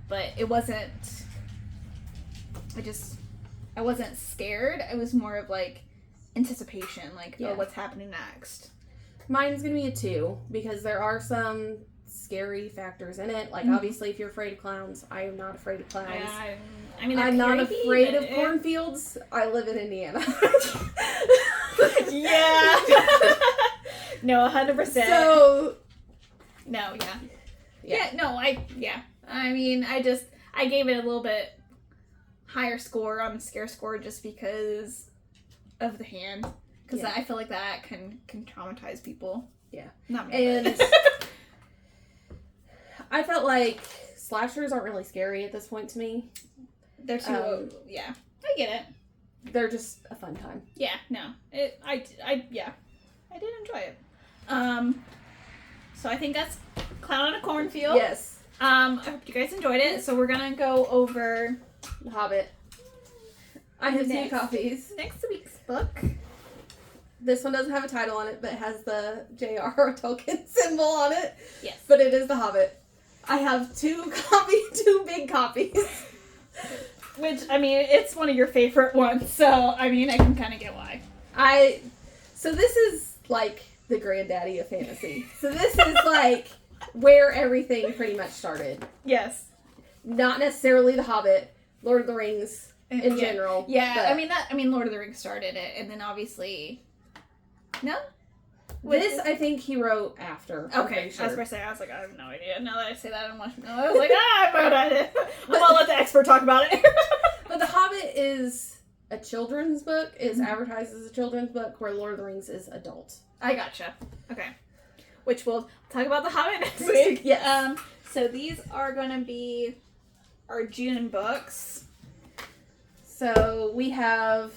But it wasn't, I wasn't scared. It was more of, anticipation, oh, what's happening next? Mine's gonna be a 2, because there are some scary factors in it. Obviously, if you're afraid of clowns, I am not afraid of clowns. I mean, I'm not afraid of cornfields. I live in Indiana. Yeah. No, 100%. So. No, yeah. I mean, I gave it a little bit higher score on the scare score just because of the hand. Because I feel like that can traumatize people. Yeah. Not me. And I felt like slashers aren't really scary at this point to me. They're too, yeah. I get it. They're just a fun time. Yeah, no. I did enjoy it. So I think that's Clown on a Cornfield. Yes. I hope you guys enjoyed it. So we're gonna go over The Hobbit. I have 2 copies. Next week's book. This one doesn't have a title on it, but it has the J.R.R. Tolkien symbol on it. Yes. But it is The Hobbit. I have 2 big copies. Which, I mean, it's one of your favorite ones, so, I mean, I can kind of get why. So this is, the granddaddy of fantasy. So this is, where everything pretty much started. Yes. Not necessarily The Hobbit, Lord of the Rings in general. Yeah, I mean, Lord of the Rings started it, and then obviously... No? This, I think he wrote after. Okay, sure. I was going to say, I have no idea. Now that I say that, I was like, I have no idea. I'm going to let the expert talk about it. But The Hobbit is a children's book, is advertised as a children's book, where Lord of the Rings is adult. I gotcha. Okay. Which we'll talk about The Hobbit next week. Yes. So these are going to be our June books. So we have...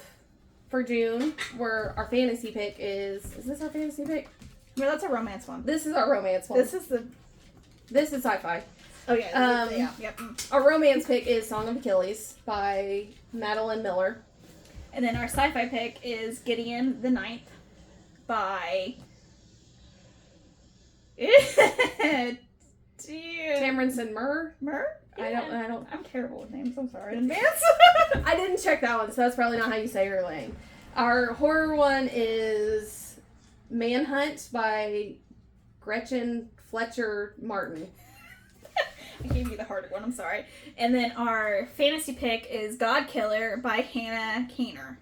For June, where our fantasy pick is this our fantasy pick? No, that's a romance one. This is our romance one. This is sci-fi. Oh yeah. Yep. Our romance pick is Song of Achilles by Madeline Miller. And then our sci-fi pick is Gideon the Ninth by Tamron Murr? Yeah. I'm terrible with names. I'm sorry in advance. I didn't check that one, so that's probably not how you say her name. Our horror one is Manhunt by Gretchen Fletcher Martin. I gave you the harder one. I'm sorry. And then our fantasy pick is God Killer by Hannah Kaner.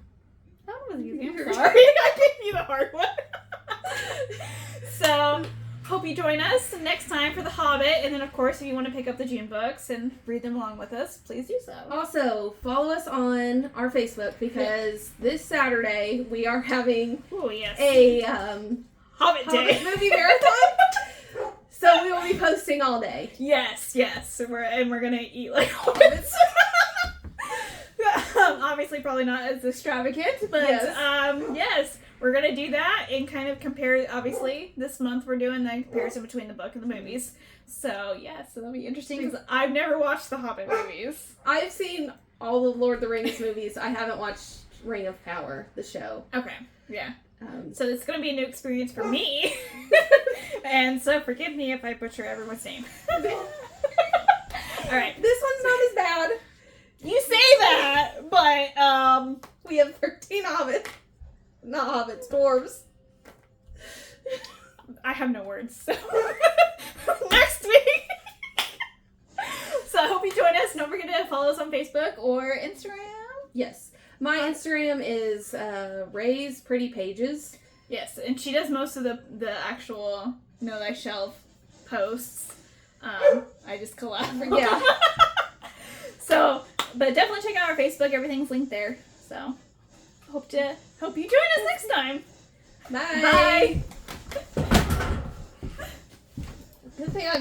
That one was easy. I'm sorry. I gave you the hard one. So, hope you join us next time for The Hobbit. And then, of course, if you want to pick up the June books and read them along with us, please do so. Also, follow us on our Facebook because this Saturday we are having a Hobbit Day Hobbit movie marathon. So we will be posting all day. Yes. We're gonna eat like hobbits. Obviously, probably not as extravagant, but yes, we're gonna do that and kind of compare. Obviously, this month we're doing the comparison between the book and the movies. So so that'll be interesting because I've never watched the Hobbit movies. I've seen all the Lord of the Rings movies. I haven't watched Ring of Power, the show. Okay, yeah. So it's going to be a new experience for me. And so forgive me if I butcher everyone's name. Alright. This one's not as bad. You say that, but we have 13 hobbits. Not hobbits, dwarves. I have no words. So next week. So I hope you join us. Don't forget to follow us on Facebook or Instagram. Yes. My Instagram is Ray's Pretty Pages. Yes, and she does most of the actual Know Thy Shelf posts. I just collab. Yeah. So, but definitely check out our Facebook. Everything's linked there. So, hope you join us next time. Bye. Bye. Good thing I